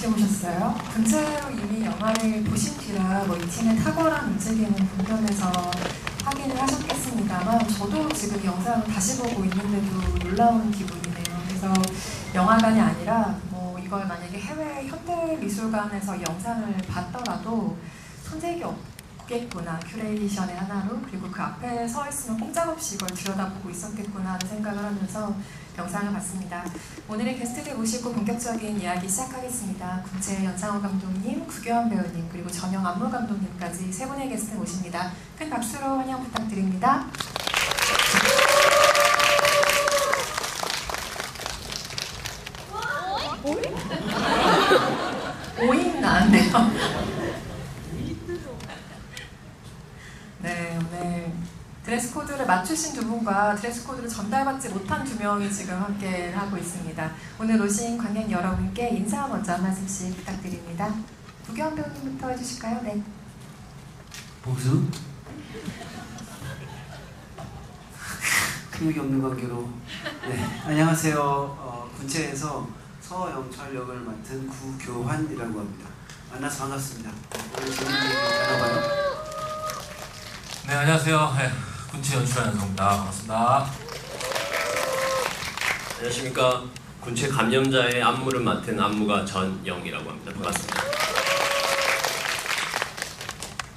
어떻게 보셨어요? 군체로 이미 영화를 보신 뒤라 이 팀의 탁월한 움직임은 본편에서 확인을 하셨겠습니다만 저도 지금 영상을 다시 보고 있는데도 놀라운 기분이네요. 그래서 영화관이 아니라 이걸 만약에 해외 현대미술관에서 영상을 봤더라도 손색이 없겠구나, 큐레이션의 하나로. 그리고 그 앞에 서 있으면 꼼짝없이 이걸 들여다보고 있었겠구나 하는 생각을 하면서 영상을 봤습니다. 오늘의 게스트들 모시고 본격적인 이야기 시작하겠습니다. 군체 연상호 감독님, 구교환 배우님, 그리고 전영 안무 감독님까지 세 분의 게스트 모십니다. 큰 박수로 환영 부탁드립니다. 오잉 나왔네요. 네, 오늘 드레스 코드를 맞추신 두 분과 드레스 코드를 전달받지 못한 두 명이 지금 함께 하고 있습니다. 오늘 오신 관객 여러분께 인사 먼저 한 말씀씩 부탁드립니다. 구교환 배우님부터 해주실까요? 네. 보수? 근육이 없는 관계로. 네, 안녕하세요. 군체에서 서영철 역을 맡은 구교환이라고 합니다. 만나서 반갑습니다. 오늘 재밌는 얘기 나눠봐요. 네, 안녕하세요. 네, 군체 연출하는 연성입니다. 반갑습니다. 안녕하십니까. 군체 감염자의 안무를 맡은 안무가 전영이라고 합니다. 반갑습니다.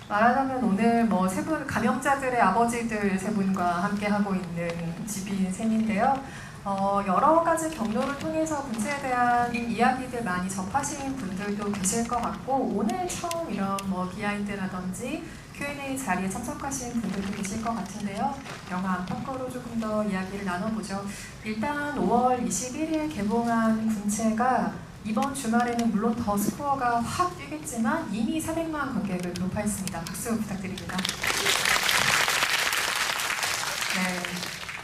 말하자면 오늘 세 분 감염자들의 아버지들 세 분과 함께 하고 있는 집인 셈인데요. 여러 가지 경로를 통해서 군체에 대한 이야기들 많이 접하신 분들도 계실 것 같고, 오늘 처음 이런 비하인드라든지 Q&A 자리에 참석하신 분들도 계실 것 같은데요. 영화 안팎으로 조금 더 이야기를 나눠보죠. 일단 5월 21일 개봉한 군체가 이번 주말에는 물론 더 스코어가 확 뛰겠지만 이미 400만 관객을 돌파했습니다. 박수 부탁드립니다. 네,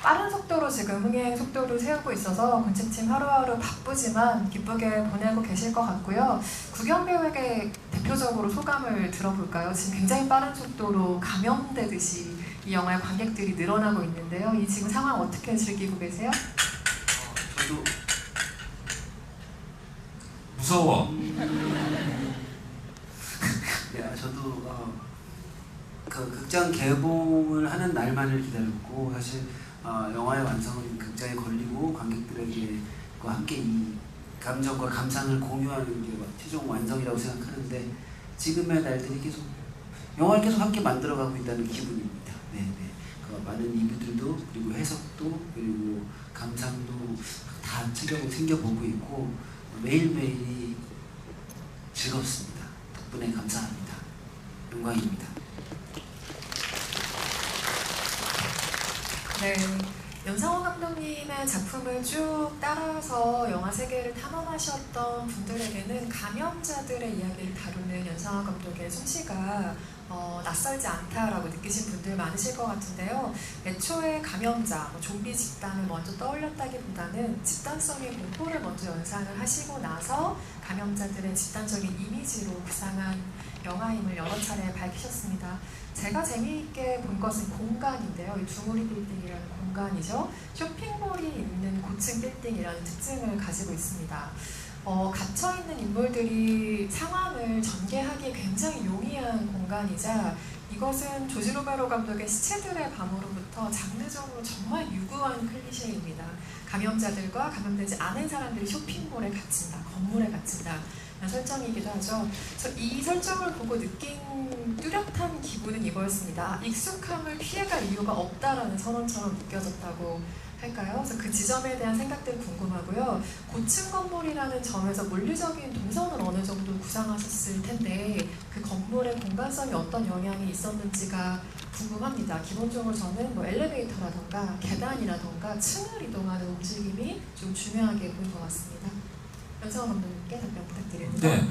빠른 속도로 지금 흥행 속도를 세우고 있어서 군체팀 하루하루 바쁘지만 기쁘게 보내고 계실 것 같고요. 구교환 배우에게 대표적으로 소감을 들어볼까요? 지금 굉장히 빠른 속도로 감염되듯이 이 영화의 관객들이 늘어나고 있는데요. 이 지금 상황 어떻게 즐기고 계세요? 저도 무서워. 네, 저도 그 극장 개봉을 하는 날만을 기다렸고, 사실 영화의 완성은 극장에 걸리고 관객들에게 함께 이 감정과 감상을 공유하는 게 최종 완성이라고 생각하는데, 지금의 날들이 계속 영화를 계속 함께 만들어가고 있다는 기분입니다. 네. 많은 리뷰들도, 그리고 해석도, 그리고 감상도 다 챙겨보고 있고 매일매일이 즐겁습니다. 덕분에 감사합니다. 영광입니다. 네, 연상호 감독님의 작품을 쭉 따라서 영화 세계를 탐험하셨던 분들에게는 감염자들의 이야기를 다루는 연상호 감독의 솜씨가 낯설지 않다라고 느끼신 분들 많으실 것 같은데요. 애초에 감염자, 좀비 집단을 먼저 떠올렸다기보다는 집단성의 공포를 먼저 연상을 하시고 나서 감염자들의 집단적인 이미지로 구상한 영화임을 여러 차례 밝히셨습니다. 제가 재미있게 본 것은 공간인데요. 이 두무리 빌딩이라는 공간이죠. 쇼핑몰이 있는 고층 빌딩이라는 특징을 가지고 있습니다. 갇혀있는 인물들이 상황을 전개하기에 굉장히 용이한 공간이자, 이것은 조지 로메로 감독의 시체들의 밤으로부터 장르적으로 정말 유구한 클리셰입니다. 감염자들과 감염되지 않은 사람들이 쇼핑몰에 갇힌다, 건물에 갇힌다 설정이기도 하죠. 그래서 이 설정을 보고 느낀 뚜렷한 기분은 이거였습니다. 익숙함을 피해갈 이유가 없다라는 선언처럼 느껴졌다고 할까요? 그래서 그 지점에 대한 생각들이 궁금하고요. 고층 건물이라는 점에서 물리적인 동선을 어느 정도 구상하셨을 텐데 그 건물의 공간성이 어떤 영향이 있었는지가 궁금합니다. 기본적으로 저는 엘리베이터라던가 계단이라던가 층을 이동하는 움직임이 좀 중요하게 보인 것 같습니다. 연상호 감독님께 답변 부탁드립니다. 네,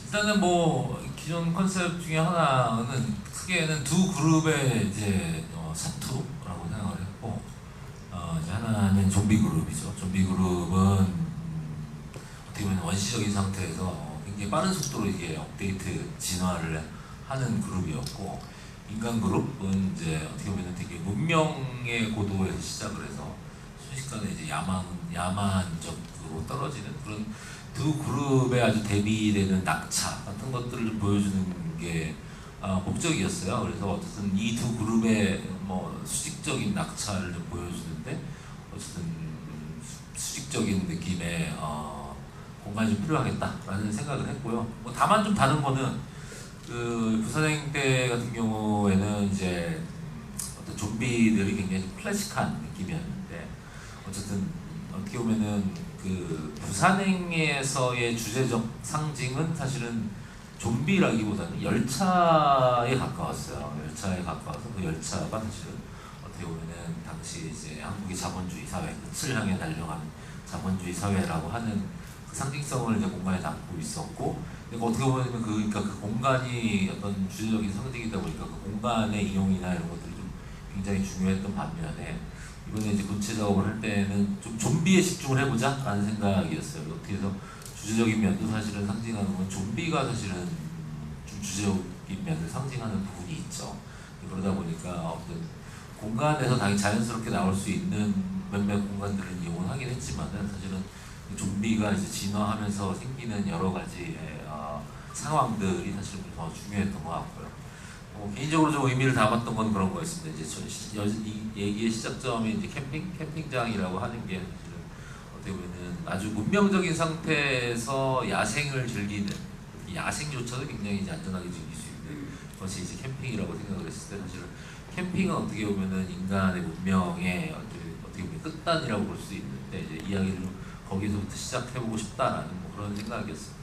일단은 기존 컨셉 중에 하나는 크게는 두 그룹의 이제 사투라고 생각을 했고, 이제 하나는 좀비 그룹이죠. 좀비 그룹은 어떻게 보면 원시적인 상태에서 굉장히 빠른 속도로 이게 업데이트 진화를 하는 그룹이었고, 인간 그룹은 이제 어떻게 보면 되게 문명의 고도에서 시작을 해서 순식간에 이제 야만적으로 떨어지는 그런 두 그룹에 아주 대비되는 낙차 같은 것들을 보여주는 게 목적이었어요. 그래서 어쨌든 이 두 그룹의 뭐 수직적인 낙차를 좀 보여주는데 어쨌든 수직적인 느낌의 공간이 좀 필요하겠다라는 생각을 했고요. 뭐 다만 좀 다른 거는 그 부산행 때 같은 경우에는 이제 어떤 좀비들이 굉장히 클래식한 느낌이었는데 어쨌든 어떻게 보면은 그 부산행에서의 주제적 상징은 사실은 좀비라기보다는 열차에 가까웠어요. 열차에 가까워서 그 열차가 사실은 어떻게 보면은 당시 이제 한국의 자본주의 사회, 끝을 향해 달려가는 자본주의 사회라고 하는 그 상징성을 이제 공간에 담고 있었고, 그러니까 어떻게 보면 그러니까 그 공간이 어떤 주제적인 상징이다 보니까 그 공간의 이용이나 이런 것들이 좀 굉장히 중요했던 반면에 이번에 이제 군체 작업을 할 때는 좀 좀비에 집중을 해보자라는 생각이었어요. 어떻게 해서 주제적인 면도 사실은 상징하는 건 좀비가 사실은 좀 주제적인 면을 상징하는 부분이 있죠. 그러다 보니까 어떤 공간에서 당연히 자연스럽게 나올 수 있는 몇몇 공간들을 이용하긴 했지만은 사실은 좀비가 이제 진화하면서 생기는 여러 가지 상황들이 사실은 더 중요했던 것 같고요. 개인적으로 좀 의미를 담았던 건 그런 거였습니다. 이제 이 얘기의 시작점이 이제 캠핑장이라고 하는 게 사실은 어떻게 보면은 아주 문명적인 상태에서 야생을 즐기는, 야생조차도 굉장히 이제 안전하게 즐길 수 있는 것이 이제 캠핑이라고 생각을 했을 때 사실은 캠핑은 어떻게 보면은 인간의 문명의 어떻게 보면 끝단이라고 볼 수 있는데 이제 이야기를 거기서부터 시작해보고 싶다라는 뭐 그런 생각이었습니다.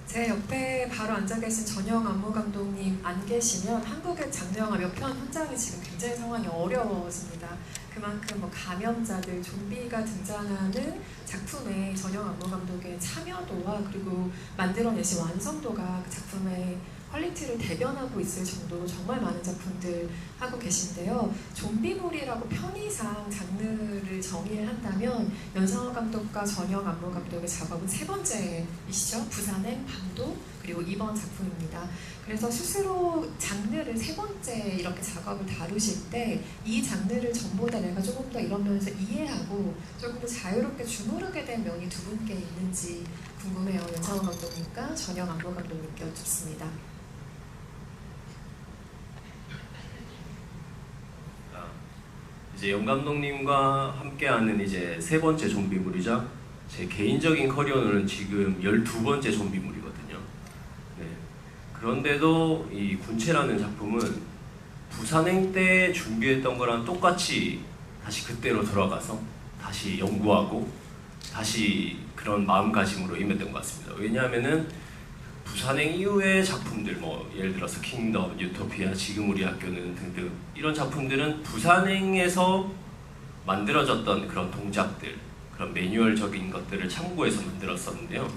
제 옆에 바로 앉아 계신 전영 안무 감독님 안 계시면 한국의 장르영화 몇 편 현장이 지금 굉장히 상황이 어려워집니다. 그만큼 뭐 감염자들, 좀비가 등장하는 작품에 전영 안무 감독의 참여도와 그리고 만들어내신 완성도가 그 작품의 퀄리티를 대변하고 있을 정도로 정말 많은 작품들 하고 계신데요. 좀비물이라고 편의상 장르를 정의를 한다면 연상호 감독과 전영 안무 감독의 작업은 세 번째이시죠. 부산행, 밤도, 그리고 이번 작품입니다. 그래서 스스로 장르를 세 번째 이렇게 작업을 다루실 때 이 장르를 전보다 내가 조금 더 이런 면에서 이해하고 조금 더 자유롭게 주무르게 된 면이 두 분께 있는지 궁금해요. 연상호 감독님과 전영 안무 감독님께 여쭙습니다. 이제 영 감독님과 함께하는 이제 세 번째 좀비물이자 제 개인적인 커리어는 지금 12번째 좀비물이거든요. 네. 그런데도 이 군체라는 작품은 부산행 때 준비했던 거랑 똑같이 다시 그때로 돌아가서 다시 연구하고 다시 그런 마음가짐으로 임했던 것 같습니다. 왜냐하면은 부산행 이후의 작품들, 뭐 예를 들어서 킹덤, 유토피아, 지금 우리 학교는 등등 이런 작품들은 부산행에서 만들어졌던 그런 동작들, 그런 매뉴얼적인 것들을 참고해서 만들었었는데요.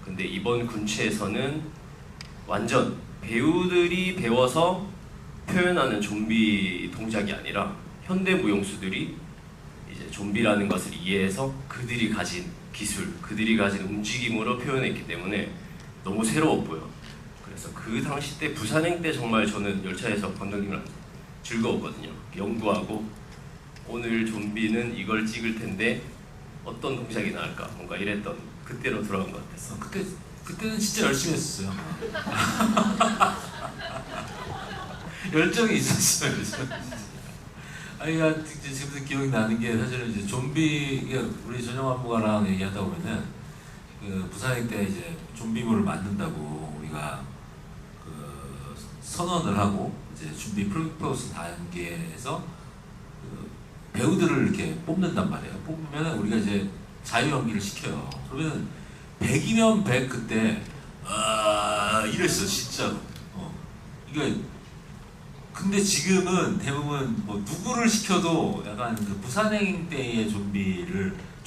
근데 이번 군체에서는 완전 배우들이 배워서 표현하는 좀비 동작이 아니라 현대 무용수들이 이제 좀비라는 것을 이해해서 그들이 가진 기술, 그들이 가진 움직임으로 표현했기 때문에 너무 새로웠고요. 그래서 그 당시 때 부산행 때 정말 저는 열차에서 감독님이랑 즐거웠거든요. 연구하고 오늘 좀비는 이걸 찍을 텐데 어떤 동작이 나을까 뭔가 이랬던 그때로 돌아간 것 같았어. 그때는 진짜 열심히 했었어요. 열정이 있었어요. 아니, 지금도 기억이 나는 게 사실은 이제 좀비, 우리 전영 안무가랑 얘기하다 보면은 그 부산행 때 이제 좀비물을 만든다고 우리가 그 선언을 하고 이제 준비 프로포스 단계에서 그 배우들을 이렇게 뽑는단 말이에요. 뽑으면 우리가 이제 자유 연기를 시켜요. 그러면 100이면 100 그때 이랬어 진짜로. 이게 근데 지금은 대부분 뭐 누구를 시켜도 약간 그 부산행 때의 좀비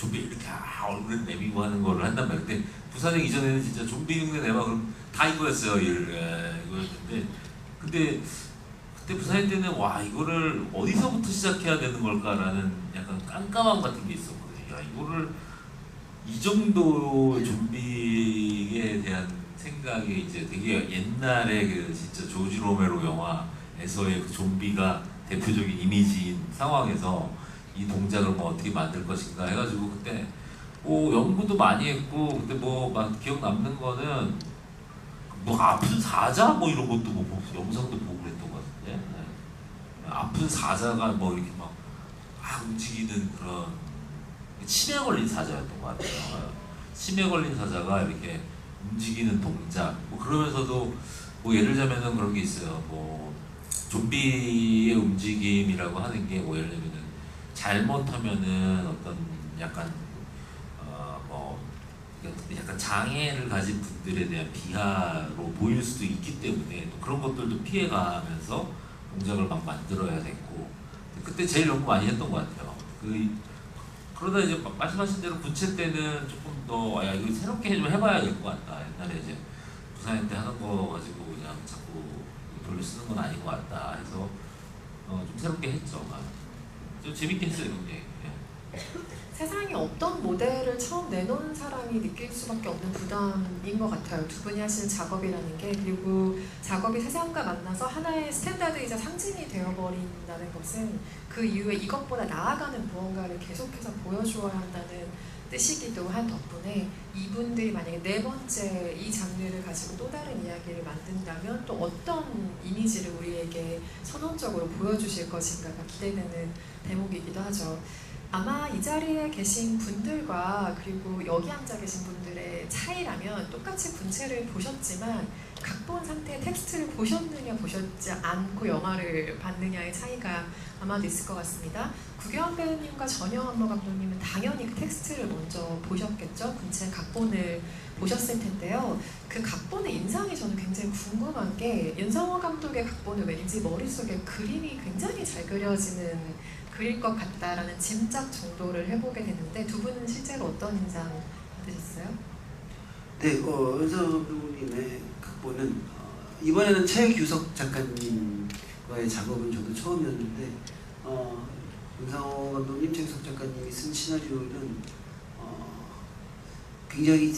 이렇게 얼굴에 내미고 하는 거를 한단 말이에요. 근데 부산행 이전에는 진짜 좀비 흉내 내봐 그럼 다 이거였어요. 이거였는데 근데 그때 부산행 때는 와 이거를 어디서부터 시작해야 되는 걸까라는 약간 깜깜함 같은 게 있었거든요. 야 이거를 이 정도 좀비에 대한 생각이 이제 되게 옛날에 그 진짜 조지 로메로 영화에서의 그 좀비가 대표적인 이미지인 상황에서 이 동작을 뭐 어떻게 만들 것인가 해가지고 그때 뭐 연구도 많이 했고 근데 뭐 막 기억 남는 거는 뭐 아픈 사자 뭐 이런 것도 뭐 영상도 보고 그랬던 것 같은데 네. 아픈 사자가 뭐 이렇게 막 움직이는 그런 치매 걸린 사자였던 것 같아요. 치매 걸린 사자가 이렇게 움직이는 동작 뭐 그러면서도 뭐 예를 들자면은 그런 게 있어요. 뭐 좀비의 움직임이라고 하는 게 뭐 예를 들면은 잘못하면은 어떤 약간 뭐 약간 장애를 가진 분들에 대한 비하로 보일 수도 있기 때문에 또 그런 것들도 피해가면서 동작을 막 만들어야 됐고 그때 제일 연구 많이 했던 것 같아요. 그러다 이제 말씀하신 대로 군체 때는 조금 더 야 이거 새롭게 좀 해봐야 될 것 같다. 옛날에 이제 부산행 때 하는 거 가지고 그냥 자꾸 별로 쓰는 건 아닌 것 같다 해서 좀 새롭게 했죠. 좀 재밌게 했어요, 굉장히. 세상에 없던 모델을 처음 내놓은 사람이 느낄 수밖에 없는 부담인 것 같아요. 두 분이 하시는 작업이라는 게 그리고 작업이 세상과 만나서 하나의 스탠다드이자 상징이 되어버린다는 것은 그 이후에 이것보다 나아가는 무언가를 계속해서 보여주어야 한다는 뜻이기도 한 덕분에 이분들이 만약에 네 번째 이 장르를 가지고 또 다른 이야기를 만든다면 또 어떤 이미지를 우리에게 선언적으로 보여주실 것인가가 기대되는 대목이기도 하죠. 아마 이 자리에 계신 분들과 그리고 여기 앉아 계신 분들의 차이라면 똑같이 군체를 보셨지만 각본 상태의 텍스트를 보셨느냐 보셨지 않고 영화를 봤느냐의 차이가 아마도 있을 것 같습니다. 구교환 배우님과 전영한모 감독님은 당연히 그 텍스트를 먼저 보셨겠죠. 군체 각본을 보셨을 텐데요. 그 각본의 인상이 저는 굉장히 궁금한 게 윤성호 감독의 각본은 왠지 머릿속에 그림이 굉장히 잘 그려지는 그릴 것 같다라는 짐작 정도를 해보게 되는데 두 분은 실제로 어떤 인상 받으셨어요? 네, 윤성호 배우님의 각본은 이번에는 최규석 작가님과의 작업은 저도 처음이었는데 윤성호 감독님, 최규석 작가님이 쓴 시나리오는 굉장히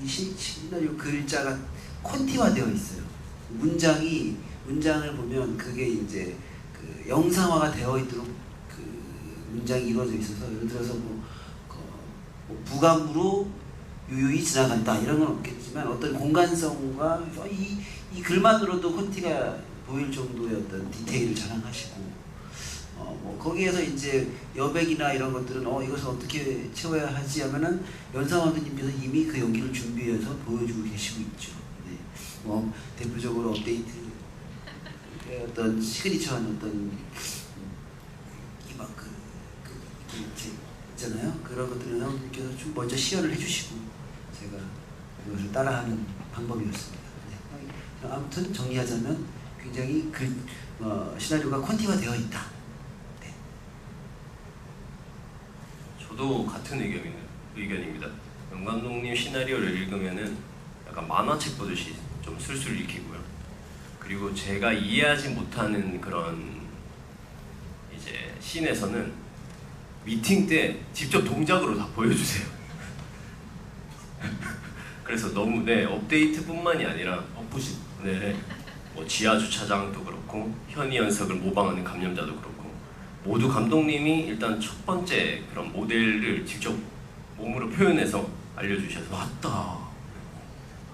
시나리오 글자가 콘티화되어 있어요. 문장을 보면 그게 이제 그 영상화가 되어 있도록 문장이 이루어져 있어서 예를 들어서 뭐 부감으로 유유히 지나간다 이런 건 없겠지만 어떤 공간성과 이 글만으로도 콘티가 보일 정도의 어떤 디테일을 자랑하시고 뭐 거기에서 이제 여백이나 이런 것들은 이것을 어떻게 채워야 하지 하면은 연상원 감독님께서 이미 그 연기를 준비해서 보여주고 계시고 있죠. 네. 뭐 대표적으로 업데이트 어떤 시그니처한 어떤 있잖아요. 그런 것들을 감독님께서 좀 먼저 시연을 해주시고 제가 그것을 따라하는 방법이었습니다. 네. 아무튼 정리하자면 굉장히 시나리오가 콘티화되어 있다. 네. 저도 같은 의견입니다. 영 감독님 시나리오를 읽으면은 약간 만화책 보듯이 좀 술술 읽히고요. 그리고 제가 이해하지 못하는 그런 이제 씬에서는 미팅 때 직접 동작으로 다 보여주세요. 그래서 너무 업데이트뿐만이 아니라 부신. 뭐 지하 주차장도 그렇고 현이 연석을 모방하는 감염자도 그렇고 모두 감독님이 일단 첫 번째 그런 모델을 직접 몸으로 표현해서 알려주셔서 맞다.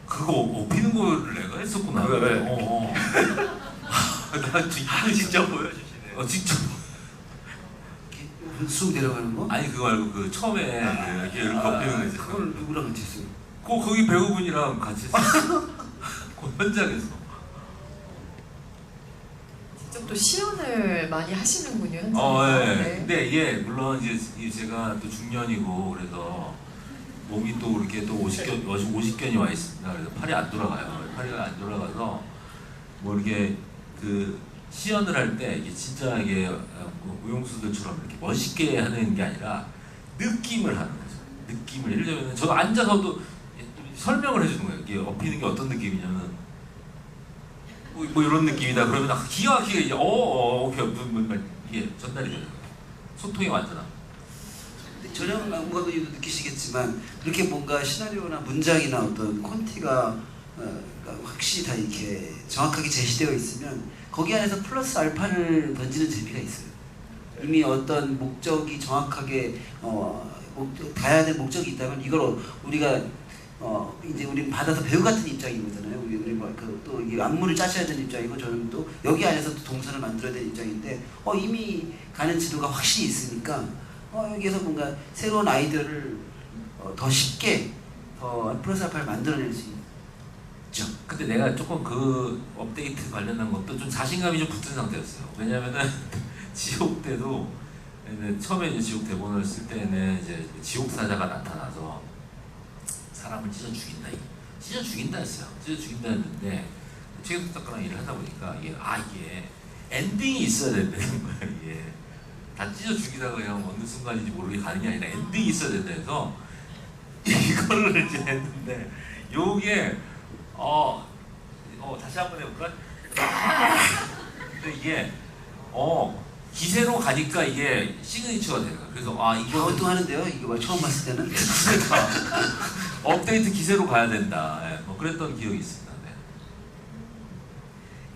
그거 업히는 거를 내가 했었구나. 그래. 나 직접 보여주시네. 직접. 쑥 내려가는 거? 아니 그거 말고 그 처음에 이렇게 업히는 거 있어. 그걸 누구랑 같이 했어요? 거기 배우분이랑 같이 했어. 그 현장에서. 직접 또 시연을 많이 하시는군요. 현장에서. 네. 네. 근데 이게 물론 이제 제가 또 중년이고 그래서 몸이 또 이렇게 또 50견이 와 있습니다. 그래서 팔이 안 돌아가요. 팔이 안 돌아가서 뭐 이렇게 그 시연을 할 때 이게 진짜 이게 무용수들처럼 이렇게 멋있게 하는 게 아니라 느낌을 하는 거죠. 느낌을 예를 들면 저도 앉아서도 설명을 해주는 거예요. 이게 업히는 게 어떤 느낌이냐면 뭐 이런 느낌이다. 그러면 기가 막히게 이제 오케이 이게 전달이 되는 거예요. 소통이 완전한. 전형 감독님도 느끼시겠지만 그렇게 뭔가 시나리오나 문장이나 어떤 콘티가 확실히 다 이렇게 정확하게 제시되어 있으면 거기 안에서 플러스 알파를 던지는 재미가 있어요. 이미 어떤 목적이 정확하게 가야 될 목적이 있다면 이걸 우리가 이제 우리 받아서 배우 같은 입장인 거잖아요. 우리 뭐또 이 안무를 짜셔야 되는 입장이고 저는 또 여기 안에서 또 동선을 만들어야 되는 입장인데 이미 가는 지도가 확실히 있으니까 여기에서 뭔가 새로운 아이디어를 더 쉽게 더 플러스 알파를 만들어낼 수 있죠. 근데 내가 조금 그 업데이트 관련한 것도 좀 자신감이 좀 붙은 상태였어요. 왜냐면은 지옥 때도 처음에 이제 지옥 대본을 쓸 때는 이제 지옥 사자가 나타나서 사람을 찢어 죽인다 했어요. 찢어 죽인다 했는데 최근 작가랑 일을 하다 보니까 이게 엔딩이 있어야 된다는 거야. 이게 다 찢어 죽이다가 그냥 어느 순간인지 모르게 가는 게 아니라 엔딩이 있어야 된다 해서 이거를 이제 했는데 요게 다시 한번 해볼까? 근데 이게 기세로 가니까 이게 시그니처가 되는 거야. 그래서 이거 또 하는데요. 이거 처음 봤을 때는 그러니까 업데이트 기세로 가야 된다. 뭐 그랬던 기억이 있습니다.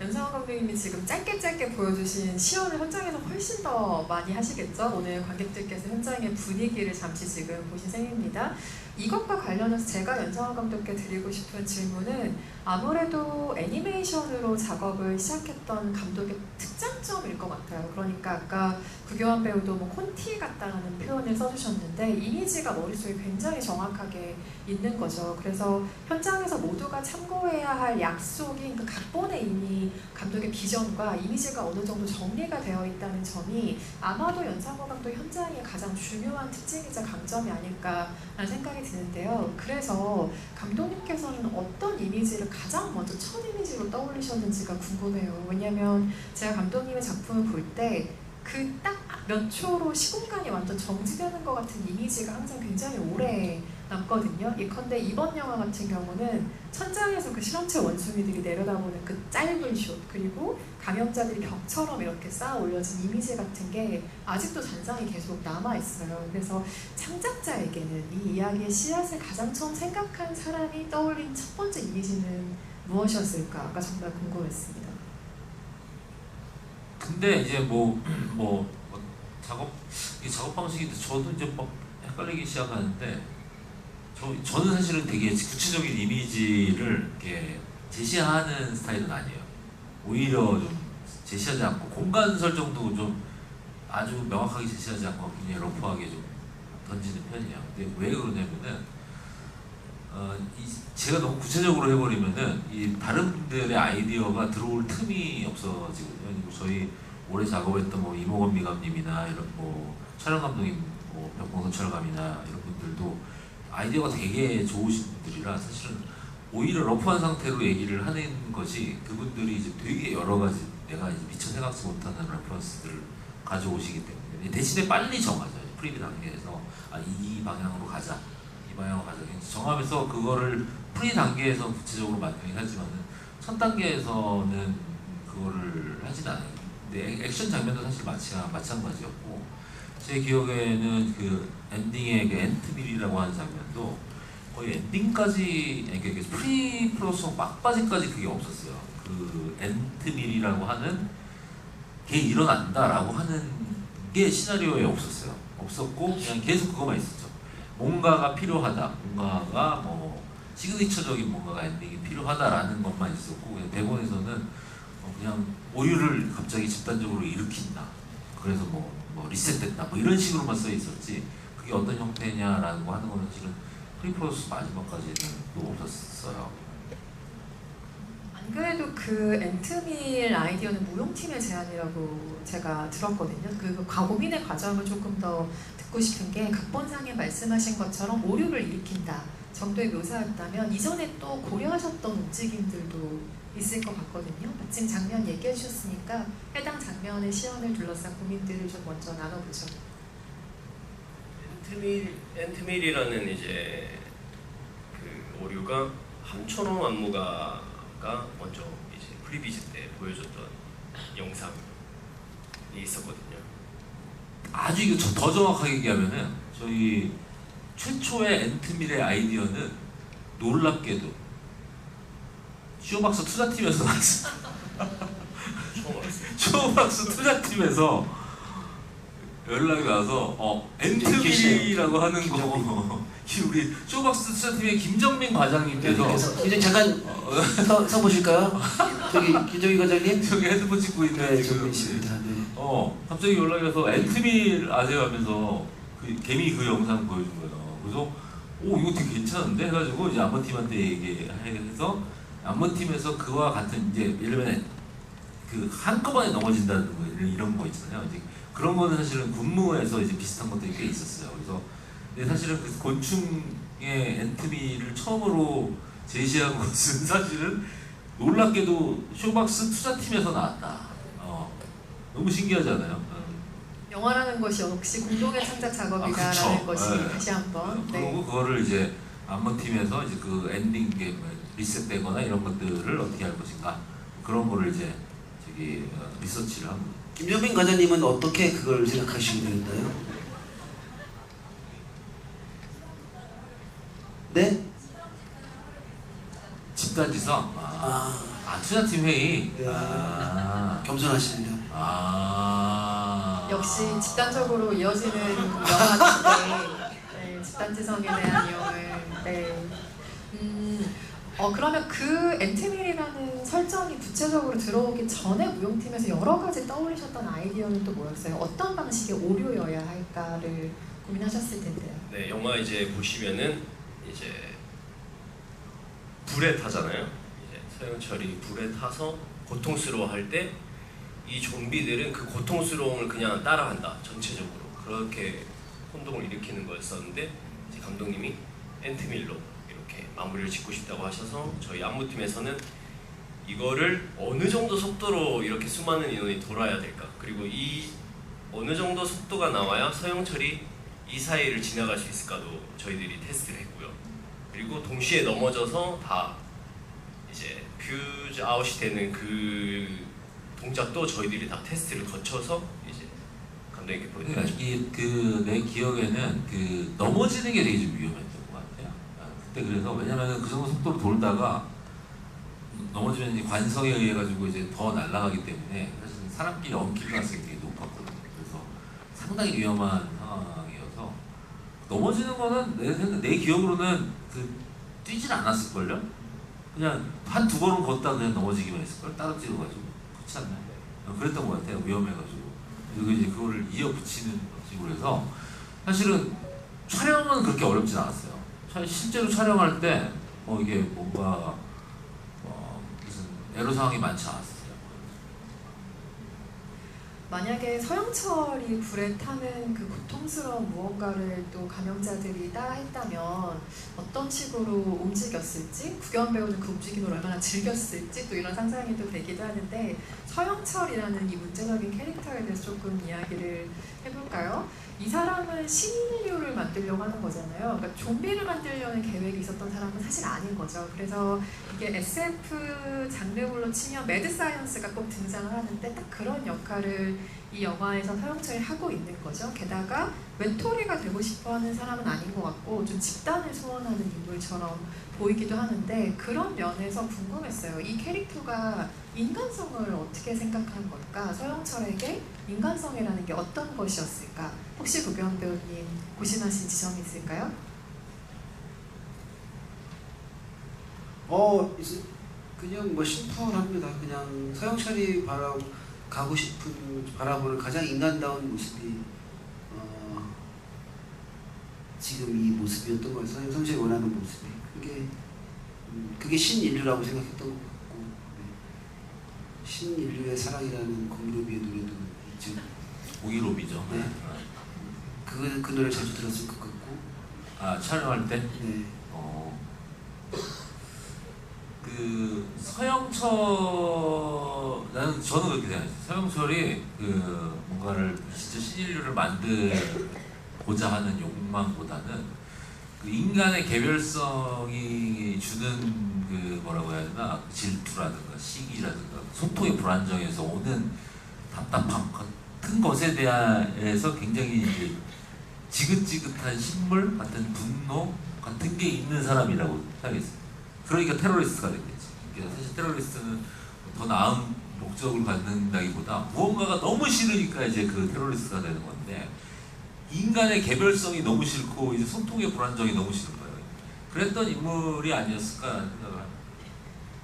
연상호 감독님이 지금 짧게 보여주신 시연을 현장에서 훨씬 더 많이 하시겠죠? 오늘 관객들께서 현장의 분위기를 잠시 지금 보신 셈입니다. 이것과 관련해서 제가 연상호 감독께 드리고 싶은 질문은 아무래도 애니메이션으로 작업을 시작했던 감독의 특장점일 것 같아요. 그러니까 아까 구교환 배우도 뭐 콘티 같다라는 표현을 써주셨는데 이미지가 머릿속에 굉장히 정확하게 있는 거죠. 그래서 현장에서 모두가 참고해야 할 약속인 그 각본에 이미 감독의 비전과 이미지가 어느 정도 정리가 되어 있다는 점이 아마도 연상호 감독 현장의 가장 중요한 특징이자 강점이 아닐까라는 생각이 드는데요. 그래서 감독님께서는 어떤 이미지를 가장 먼저 첫 이미지로 떠올리셨는지가 궁금해요. 왜냐면 제가 감독님의 작품을 볼 때 그 딱 몇 초로 시공간이 완전 정지되는 것 같은 이미지가 항상 굉장히 오래 남거든요. 예컨대 이번 영화 같은 경우는 천장에서 그 실험체 원숭이들이 내려다보는 그 짧은 숏, 그리고 감염자들이 벽처럼 이렇게 쌓아 올려진 이미지 같은 게 아직도 잔상이 계속 남아있어요. 그래서 창작자에게는 이 이야기의 씨앗을 가장 처음 생각한 사람이 떠올린 첫 번째 이미지는 무엇이었을까가 정말 궁금했습니다. 근데 이제 작업 방식인데 저도 이제 막 헷갈리기 시작하는데 저는 사실은 되게 구체적인 이미지를 이렇게 제시하는 스타일은 아니에요. 오히려 좀 제시하지 않고 공간 설정도 좀 아주 명확하게 제시하지 않고 그냥 러프하게 좀 던지는 편이에요. 근데 왜 그러냐면은 제가 너무 구체적으로 해버리면은 이 다른 분들의 아이디어가 들어올 틈이 없어지거든요. 그리고 저희 오래 작업했던 뭐 이모건 미감님이나 이런 뭐 촬영 감독님, 뭐 벽봉선 촬영감이나 이런 분들도 아이디어가 되게 좋으신 분들이라 사실은 오히려 러프한 상태로 얘기를 하는 것이 그분들이 이제 되게 여러 가지 내가 이제 미처 생각지 못하는 레퍼런스들을 가져오시기 때문에 대신에 빨리 정하죠. 프리뷰 단계에서 이 방향으로 가자. 정하면서 그거를 프리 단계에서 구체적으로 만들긴 하지만은 첫 단계에서는 그거를 하진 않아요. 근데 액션 장면도 사실 마찬가지였고 제 기억에는 그 엔딩의 그 엔트밀이라고 하는 장면도 거의 엔딩까지 그러니까 프리 플러스 막바지까지 그게 없었어요. 그 엔트밀이라고 하는 게 일어난다라고 하는 게 시나리오에 없었고 그냥 계속 그거만 있었죠. 뭔가가 필요하다, 뭔가가 뭐 시그니처적인 뭔가가 엔딩이 필요하다라는 것만 있었고 그냥 대본에서는 그냥 오류를 갑자기 집단적으로 일으킨다. 그래서 뭐 리셋됐다. 뭐 이런 식으로만 써 있었지. 그게 어떤 형태냐라고 하는 거는 실은 프리프로스 마지막까지는 또 없었어요. 안 그래도 그 엔트밀 아이디어는 무용팀의 제안이라고 제가 들었거든요. 그 고민의 과정을 조금 더 듣고 싶은 게 각본상에 말씀하신 것처럼 오류를 일으킨다 정도의 묘사였다면 이전에 또 고려하셨던 움직임들도 있을 것 같거든요. 마침 장면 얘기해 주셨으니까 해당 장면의 시연을 둘러싼 고민들을 좀 먼저 나눠보죠. 엔트밀이라는 이제 그 오류가 함초롱 안무가가 먼저 이제 프리비즈 때 보여줬던 영상이 있었거든요. 아주 이거 더 정확하게 얘기하면은 저희 최초의 엔트밀의 아이디어는 놀랍게도 쇼박스 투자팀에서 나왔어요. 쇼박스 투자팀에서 연락이 와서 엔트밀이라고 하는 거 우리 쇼박스 투자팀의 김정민 과장님께서 이제 잠깐 서보실까요? 저기 김정희 과장님. 저기 헤드폰 찍고 있는 네, 지금 저기 있습니다. 네. 갑자기 연락이 와서 엔트밀 아세요 하면서 개미 그 영상 보여준 거예요. 그래서 이거 되게 괜찮은데 해가지고 이제 안먼팀한테 얘기해서 안먼팀에서 그와 같은 이제 예를 들면 그 한꺼번에 넘어진다는 거 이런 거 있잖아요. 이제 그런 거는 사실은 군무에서 이제 비슷한 것들이 꽤 있었어요. 그래서 근데 사실은 그 곤충의 엔트밀을 처음으로 제시한 것은 사실은 놀랍게도 쇼박스 투자팀에서 나왔다. 너무 신기하잖아요. 영화라는 것이 역시 공동의 창작 작업이다라는 것이 네. 다시 한번. 그리고 그거를 이제 안먼팀에서 이제 그 엔딩 게 리셋되거나 이런 것들을 어떻게 할 것인가 그런 거를 이제 리서치를 합니다. 김정민 과장님은 어떻게 그걸 생각하시게 되었나요? 네? 집단지성. 투자팀 회의. 네. 겸손하십니다. 역시 집단적으로 이어지는 영화인데 네, 집단지성에 대한 이용을 네. 그러면 그 엔트밀이라는 설정이 구체적으로 들어오기 전에 무용팀에서 여러 가지 떠올리셨던 아이디어는 또 뭐였어요? 어떤 방식의 오류여야 할까를 고민하셨을 텐데요. 네, 영화 이제 보시면은 이제 불에 타잖아요. 이제 서영철이 불에 타서 고통스러워할 때 이 좀비들은 그 고통스러움을 그냥 따라한다. 전체적으로 그렇게 혼동을 일으키는 거였었는데 이제 감독님이 엔트밀로 이렇게 마무리를 짓고 싶다고 하셔서 저희 안무팀에서는 이거를 어느 정도 속도로 이렇게 수많은 인원이 돌아야 될까, 그리고 이 어느 정도 속도가 나와야 서영철이 이 사이를 지나갈 수 있을까도 저희들이 테스트를 했고요. 그리고 동시에 넘어져서 다 이제 퓨즈 아웃이 되는 그 동작도 저희들이 다 테스트를 거쳐서 이제 감독님께 보여드렸죠. 내 기억에는 그 넘어지는 게 되게 좀 위험했던 것 같아요. 그때 그래서 왜냐면 그 정도 속도로 돌다가 넘어지면 이제 관성에 의해 가지고 이제 더 날아가기 때문에 사실 사람끼리 엉킬 가능성이 되게 높았거든요. 그래서 상당히 위험한 상황이어서 넘어지는 거는 내 기억으로는 뛰진 않았을걸요? 그냥 한두 걸음 걷다 그냥 넘어지기만 했을걸? 따로 찍어가지고 그렇지 않나요? 그랬던 것 같아요. 위험해가지고. 그리고 이제 그거를 이어붙이는 식으로 해서 사실은 촬영은 그렇게 어렵진 않았어요. 실제로 촬영할 때 이게 뭔가 무슨 애로 상황이 많지 않았어요. 만약에 서영철이 불에 타는 그 고통스러운 무언가를 또 감염자들이 따라했다면 어떤 식으로 움직였을지, 구경 배우는 그 움직임을 얼마나 즐겼을지 또 이런 상상이 또 되기도 하는데, 서영철이라는 이 문제적인 캐릭터에 대해서 조금 이야기를 해볼까요? 이 사람은 신인류를 만들려고 하는 거잖아요. 그러니까 좀비를 만들려는 계획이 있었던 사람은 사실 아닌 거죠. 그래서 이게 SF 장르물로 치면 매드 사이언스가 꼭 등장을 하는데 딱 그런 역할을 이 영화에서 서영철이 하고 있는 거죠. 게다가 외톨이가 되고 싶어하는 사람은 아닌 것 같고 좀 집단을 소원하는 인물처럼 보이기도 하는데, 그런 면에서 궁금했어요. 이 캐릭터가 인간성을 어떻게 생각하는 걸까? 서영철에게 인간성이라는 게 어떤 것이었을까? 혹시 구경 배우님 고심하신 지점이 있을까요? 그냥 뭐 심플합니다. 그냥 서영철이 가고 싶은 바라보는 가장 인간다운 모습이 지금 이 모습이었던 거예요. 서영철이 원하는 모습이 그게 신인류라고 생각했던 것 같고, 네. 신인류의 사랑이라는 공유로비의 노래도 있죠. 공유로비죠. 네. 그 노래 자주 들었을 것 같고. 촬영할 때? 네. 저는 그렇게 생각해요. 서영철이 뭔가를 진짜 신인류를 만들고자 하는 욕망보다는 인간의 개별성이 주는 뭐라고 해야 되나, 질투라든가 시기라든가 소통의 불안정에서 오는 답답함 같은 것에 대해서 굉장히 이제 지긋지긋한 식물 같은 분노 같은 게 있는 사람이라고 생각했어요. 그러니까 테러리스트가 됐겠지. 사실 테러리스트는 더 나은 목적을 갖는다기보다 무언가가 너무 싫으니까 이제 그 테러리스트가 되는 건데 인간의 개별성이 너무 싫고 이제 소통의 불안정이 너무 싫은 거예요. 그랬던 인물이 아니었을까라는 생각을 합니다.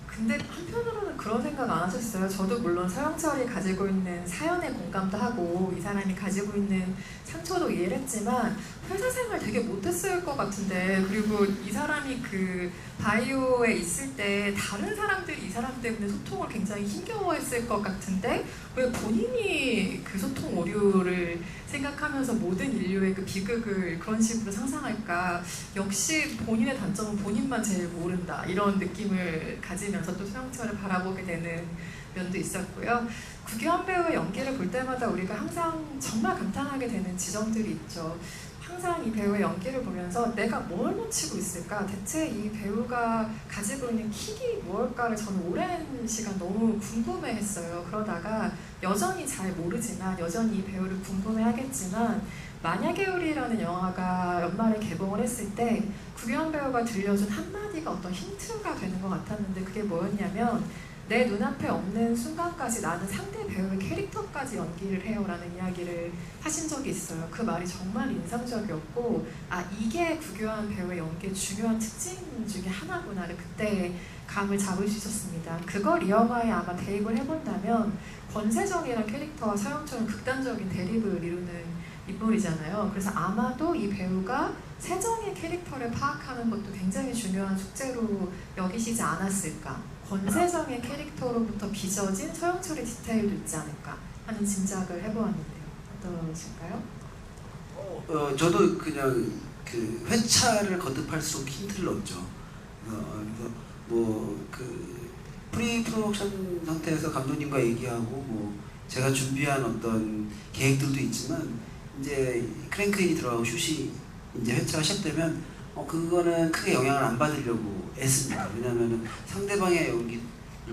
근데 한편으로는 그런 생각 안 하셨어요? 저도 물론 서영철이 가지고 있는 사연에 공감도 하고 이 사람이 가지고 있는 상처도 이해를 했지만 회사 생활 되게 못했을 것 같은데, 그리고 이 사람이 그 바이오에 있을 때 다른 사람들이 이 사람 때문에 소통을 굉장히 힘겨워했을 것 같은데 왜 본인이 그 소통 오류를 생각하면서 모든 인류의 그 비극을 그런 식으로 상상할까? 역시 본인의 단점은 본인만 제일 모른다, 이런 느낌을 가지면서 또 서영철을 바라보게 되는 면도 있었고요. 구규환 배우의 연기를 볼 때마다 우리가 항상 정말 감탄하게 되는 지점들이 있죠. 항상 이 배우의 연기를 보면서 내가 뭘 놓치고 있을까? 대체 이 배우가 가지고 있는 킥이 무엇일까를 저는 오랜 시간 너무 궁금해했어요. 그러다가 여전히 잘 모르지만 여전히 이 배우를 궁금해하겠지만 만약에 우리라는 영화가 연말에 개봉을 했을 때 구규환 배우가 들려준 한마디가 어떤 힌트가 되는 것 같았는데 그게 뭐였냐면 내 눈앞에 없는 순간까지 나는 상대 배우의 캐릭터까지 연기를 해요 라는 이야기를 하신 적이 있어요. 그 말이 정말 인상적이었고 아 이게 구규환 배우의 연기의 중요한 특징 중에 하나구나를 그때 감을 잡을 수 있었습니다. 그걸 이 영화에 아마 대입을 해본다면 권세정이라는 캐릭터와 서영철은 극단적인 대립을 이루는 인물이잖아요. 그래서 아마도 이 배우가 세정의 캐릭터를 파악하는 것도 굉장히 중요한 숙제로 여기시지 않았을까. 권세정의 캐릭터로부터 빚어진 서영철의 디테일도 있지 않을까 하는 짐작을 해보았는데요. 어떠실까요? 저도 그냥 그 회차를 거듭할수록 힌트를 얻죠. 그래서 뭐 그 프로덕션 상태에서 감독님과 얘기하고 뭐 제가 준비한 어떤 계획들도 있지만 이제 크랭크인이 들어가고 슛이 이제 회차가 시작되면 그거는 크게 영향을 안 받으려고 애씁니다. 왜냐하면 상대방의 연기를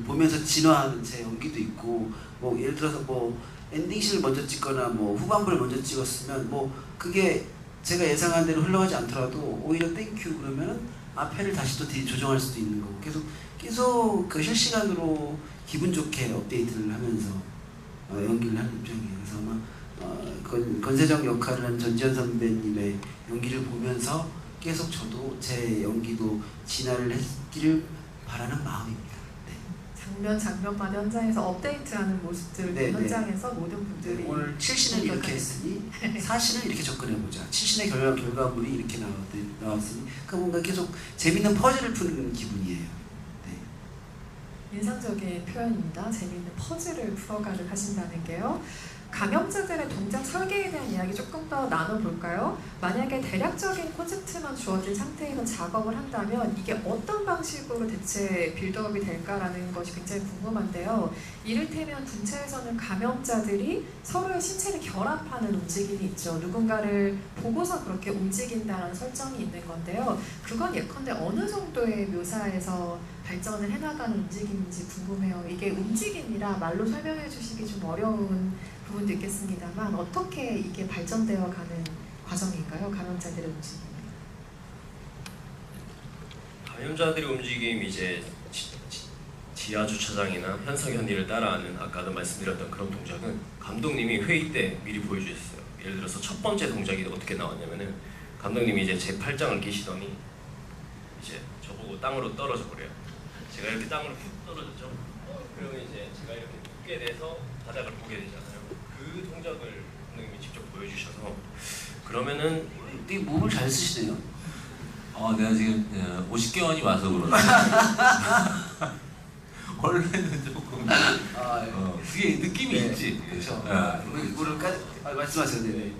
보면서 진화하는 제 연기도 있고 뭐 예를 들어서 뭐 엔딩씬을 먼저 찍거나 뭐 후반부를 먼저 찍었으면 뭐 그게 제가 예상한 대로 흘러가지 않더라도 오히려 땡큐 그러면은 앞에를 다시 또 조정할 수도 있는 거고 계속 그 실시간으로 기분 좋게 업데이트를 하면서 연기를 하는 입장이에요. 그래서 아마 권세정 역할을 한 전지현 선배님의 연기를 보면서 계속 저도 제 연기도 진화를 했기를 바라는 마음입니다. 네. 장면마다 현장에서 업데이트하는 모습들을 네, 현장에서 모든 분들이 오늘 7신을 이렇게 했으니 4신을 이렇게 접근해보자. 7신의 결과물이 이렇게 나왔으니 그러니까 뭔가 계속 재밌는 퍼즐을 푸는 기분이에요. 네. 인상적인 표현입니다. 재미있는 퍼즐을 풀어가를 하신다는 게요. 감염자들의 동작 설계에 대한 이야기 조금 더 나눠볼까요? 만약에 대략적인 콘셉트만 주어진 상태에서 작업을 한다면 이게 어떤 방식으로 대체 빌드업이 될까라는 것이 굉장히 궁금한데요. 이를테면 군체에서는 감염자들이 서로의 신체를 결합하는 움직임이 있죠. 누군가를 보고서 그렇게 움직인다는 설정이 있는 건데요. 그건 예컨대 어느 정도의 묘사에서 발전을 해나가는 움직임인지 궁금해요. 이게 움직임이라 말로 설명해 주시기 좀 어려운 부분도 있겠습니다만 어떻게 이게 발전되어 가는 과정인가요? 감염자들의 움직임이. 감염자들의 움직임이 이제 지하 주차장이나 현석현이를 따라하는 아까도 말씀드렸던 그런 동작은 감독님이 회의 때 미리 보여주셨어요. 예를 들어서 첫 번째 동작이 어떻게 나왔냐면은 감독님이 이제 제 팔짱을 끼시더니 이제 저보고 땅으로 떨어져 버려요. 제가 이렇게 땅으로 훅 떨어졌죠. 그러면 이제 제가 이렇게 눕게 돼서 바닥을 보게 되잖아요. 그 동작을 감독님이 직접 보여주셔서 그러면은 되게 몸을 잘 쓰시네요. 내가 지금 50개월이 와서 그런데 원래는 조금 그게 느낌이 네, 있지. 그렇죠. 네. 말씀하세요. 네.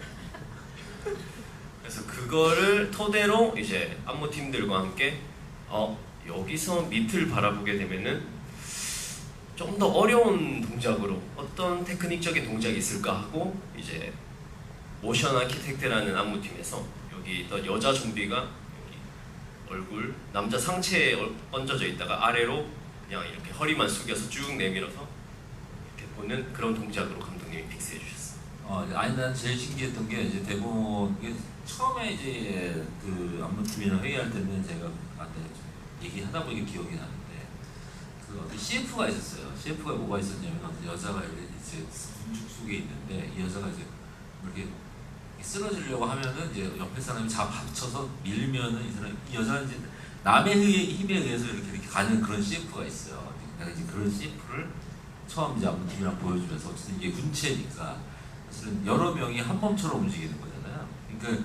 그래서 그거를 토대로 이제 안무팀들과 함께 여기서 밑을 바라보게 되면은 좀 더 어려운 동작으로 어떤 테크닉적인 동작이 있을까 하고 이제 모션 아키텍트라는 안무팀에서 여기 있던 여자 좀비가 여기 얼굴 남자 상체에 얹어져 있다가 아래로 그냥 이렇게 허리만 숙여서 쭉 내밀어서 이렇게 보는 그런 동작으로 감독님이 픽스해 주셨어요. 아니 난 제일 신기했던 게 이제 대본 이게 처음에 이제 그 안무팀이랑 회의할 때는 제가 얘기하다 보니까 기억이 나는데 그 어떤 CF가 있었어요. CF가 뭐가 있었냐면 여자가 이제 군축 속에 있는데 이 여자가 이제 이렇게 쓰러지려고 하면은 이제 옆에 사람이 잡쳐서 밀면은 이 여자는 이제 남의 힘에 의해서 이렇게 가는 그런 CF가 있어요. 내가 이제 그런 CF를 처음 이제 안무팀이랑 보여주면서 어쨌든 이게 군체니까 사실은 여러 명이 한 몸처럼 움직이는 거잖아요. 그러니까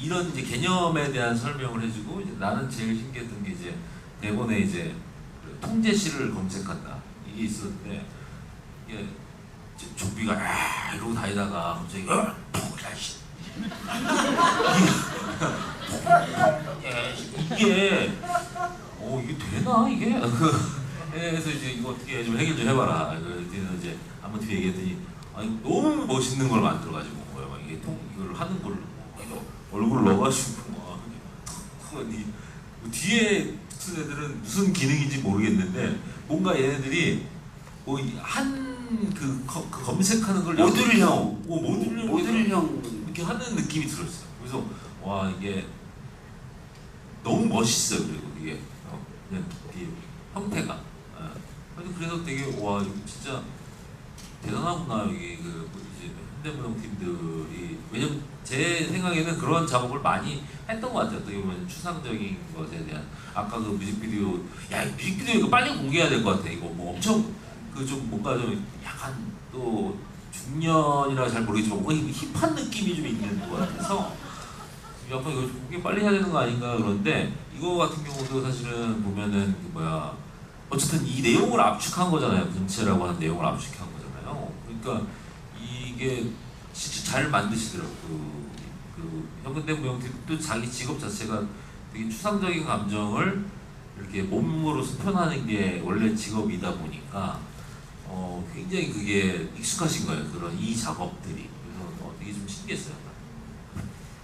이런 이제 개념에 대한 설명을 해주고 이제 나는 제일 신기했던 게 이제 대본에 이제 그 통제실을 검색한다 이게 있었는데 이게 좀비가 이러고 다니다가 갑자기 이게 이게 되나 이게 그래서 이제 이거 어떻게 좀 해결 좀 해봐라. 그랬더니 이제 아무튼 얘기했더니 아니 너무 멋있는 걸 만들어가지고 뭐야 막 이게 이걸 하는 걸 얼굴을 넣어가지고 막 뒤에 붙은 애들은 무슨 기능인지 모르겠는데 뭔가 얘네들이 뭐 한 그 검색하는 걸 모듈형 모듈형 이렇게 하는 느낌이 들었어요. 그래서 와 이게 너무 멋있어요. 그리고 이게 그냥 이 형태가 그래서 되게 와 이거 진짜 대단하구나 이게 그 이제 현대무용 팀들이 왜냐면 제 생각에는 그런 작업을 많이 했던 것 같아요. 어떻게 보면 추상적인 것에 대한 아까 그 뮤직비디오 뮤직비디오 이거 빨리 공개해야 될 것 같아. 이거 뭐 엄청 그 좀 뭔가 좀 약간 또 중년이라 잘 모르겠지만 뭔가 힙한 느낌이 좀 있는 것 같아서 약간 이거 공개 빨리 해야 되는 거 아닌가 그런데 이거 같은 경우도 사실은 보면은 그 뭐야 어쨌든 이 내용을 압축한 거잖아요. 군체라고 하는 내용을 압축한 거잖아요. 그러니까 이게 진짜 잘 만드시더라고요. 그 현대무용팀도 자기 직업 자체가 되게 추상적인 감정을 이렇게 몸으로 표현하는 게 원래 직업이다 보니까 굉장히 그게 익숙하신 거예요. 그런 이 작업들이. 그래서 되게 좀 신기했어요.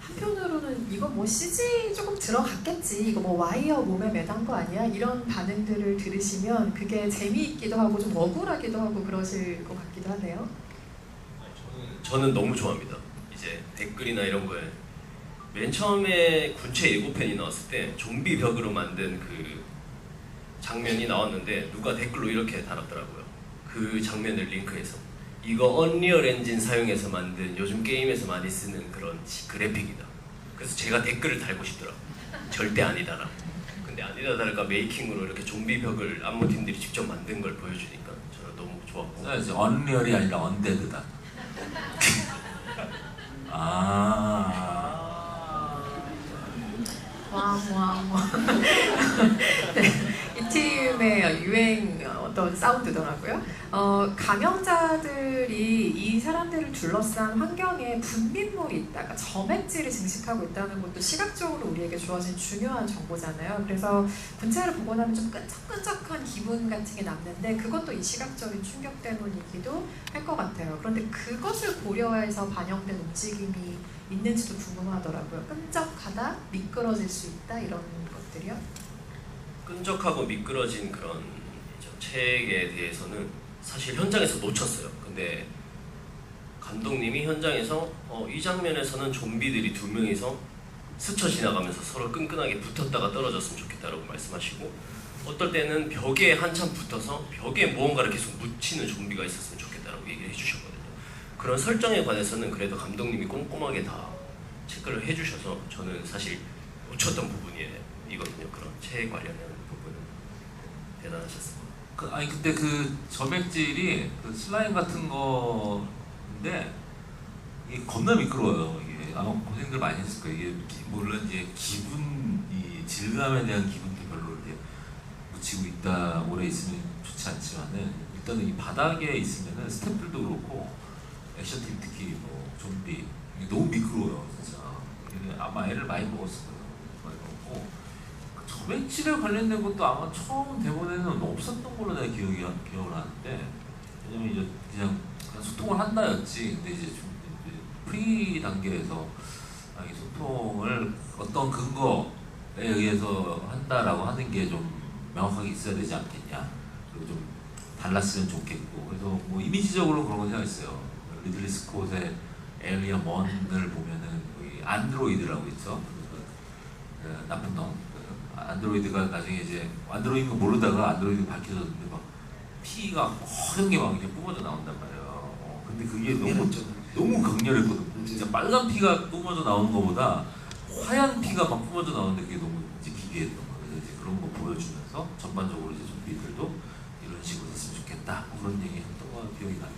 한편으로는 이거 뭐 CG 조금 들어갔겠지, 이거 뭐 와이어 몸에 매단 거 아니야? 이런 반응들을 들으시면 그게 재미있기도 하고 좀 억울하기도 하고 그러실 것 같기도 하네요. 저는 너무 좋아합니다. 이제 댓글이나 이런 거에 맨 처음에 군체 예고편이 나왔을 때 좀비 벽으로 만든 그 장면이 나왔는데 누가 댓글로 이렇게 달았더라고요. 그 장면을 링크해서 이거 언리얼 엔진 사용해서 만든 요즘 게임에서 많이 쓰는 그런 그래픽이다. 그래서 제가 댓글을 달고 싶더라고요. 절대 아니다라고. 근데 아니다 다를까 메이킹으로 이렇게 좀비 벽을 안무팀들이 직접 만든 걸 보여주니까 저는 너무 좋았고. 써야지. 언리얼이 아니라 언데드다. 네, 이 팀의 유행 어떤 사운드더라고요. 감염자들이 이 사람들을 둘러싼 환경에 분비물이 있다가 점액질이 증식하고 있다는 것도 시각적으로 우리에게 주어진 중요한 정보잖아요. 그래서 군체를 보고 나면 좀 끈적끈적한 기분 같은 게 남는데 그것도 이 시각적인 충격 때문이기도 할 것 같아요. 그런데 그것을 고려해서 반영된 움직임이 있는지도 궁금하더라고요. 끈적하다, 미끄러질 수 있다 이런 것들이요. 끈적하고 미끄러진 그런 책에 대해서는 사실 현장에서 놓쳤어요. 근데 감독님이 현장에서 이 장면에서는 좀비들이 두 명이서 스쳐 지나가면서 서로 끈끈하게 붙었다가 떨어졌으면 좋겠다라고 말씀하시고 어떨 때는 벽에 한참 붙어서 벽에 무언가를 계속 묻히는 좀비가 있었으면 좋겠다라고 얘기를 해주셨거든요. 그런 설정에 관해서는 그래도 감독님이 꼼꼼하게 다 체크를 해주셔서 저는 사실 놓쳤던 부분이거든요. 그런 책 관련된 부분은 대단하셨습니다. 아니 근데 그 점액질이 그 슬라임 같은 건데 이게 겁나 미끄러워요. 이게 아마 고생들 많이 했을 거예요. 이게 물론 이제 이 질감에 대한 기분도 별로 이제 묻히고 있다 오래 있으면 좋지 않지만은 일단은 이 바닥에 있으면은 스태프들도 그렇고 액션팀 특히 뭐 좀비 이게 너무 미끄러워요 진짜. 이게 아마 애를 많이 먹었을 거예요. 많이 먹고 점액질에 관련된 것도 아마 처음 대본에는 없었던 걸로 내가 기억을 하는데 왜냐면 이제 그냥 소통을 한다였지. 근데 이제 좀 프리 단계에서 이 소통을 어떤 근거에 의해서 한다라고 하는 게 좀 명확하게 있어야 되지 않겠냐. 그리고 좀 달랐으면 좋겠고. 그래서 뭐 이미지적으로 그런 거 생각했어요. 리들리 스콧의 에일리언 1을 보면은 안드로이드라고 있죠. 그 나쁜 놈. 안드로이드가 나중에 이제 안드로이드인 거 모르다가 안드로이드 밝혀졌는데 막 피가 허연 게 막 이렇게 뿜어져 나온단 말이에요. 근데 그게 미안했죠. 너무 강렬했거든. 진짜 빨간 피가 뿜어져 나오는 것보다 하얀 피가 막 뿜어져 나오는데 그게 너무 이제 기괴했던 거예요. 그래서 이제 그런 거 보여주면서 전반적으로 이제 좀비들도 이런 식으로 됐으면 좋겠다. 뭐 그런 얘기 했던 거 기억이 나요.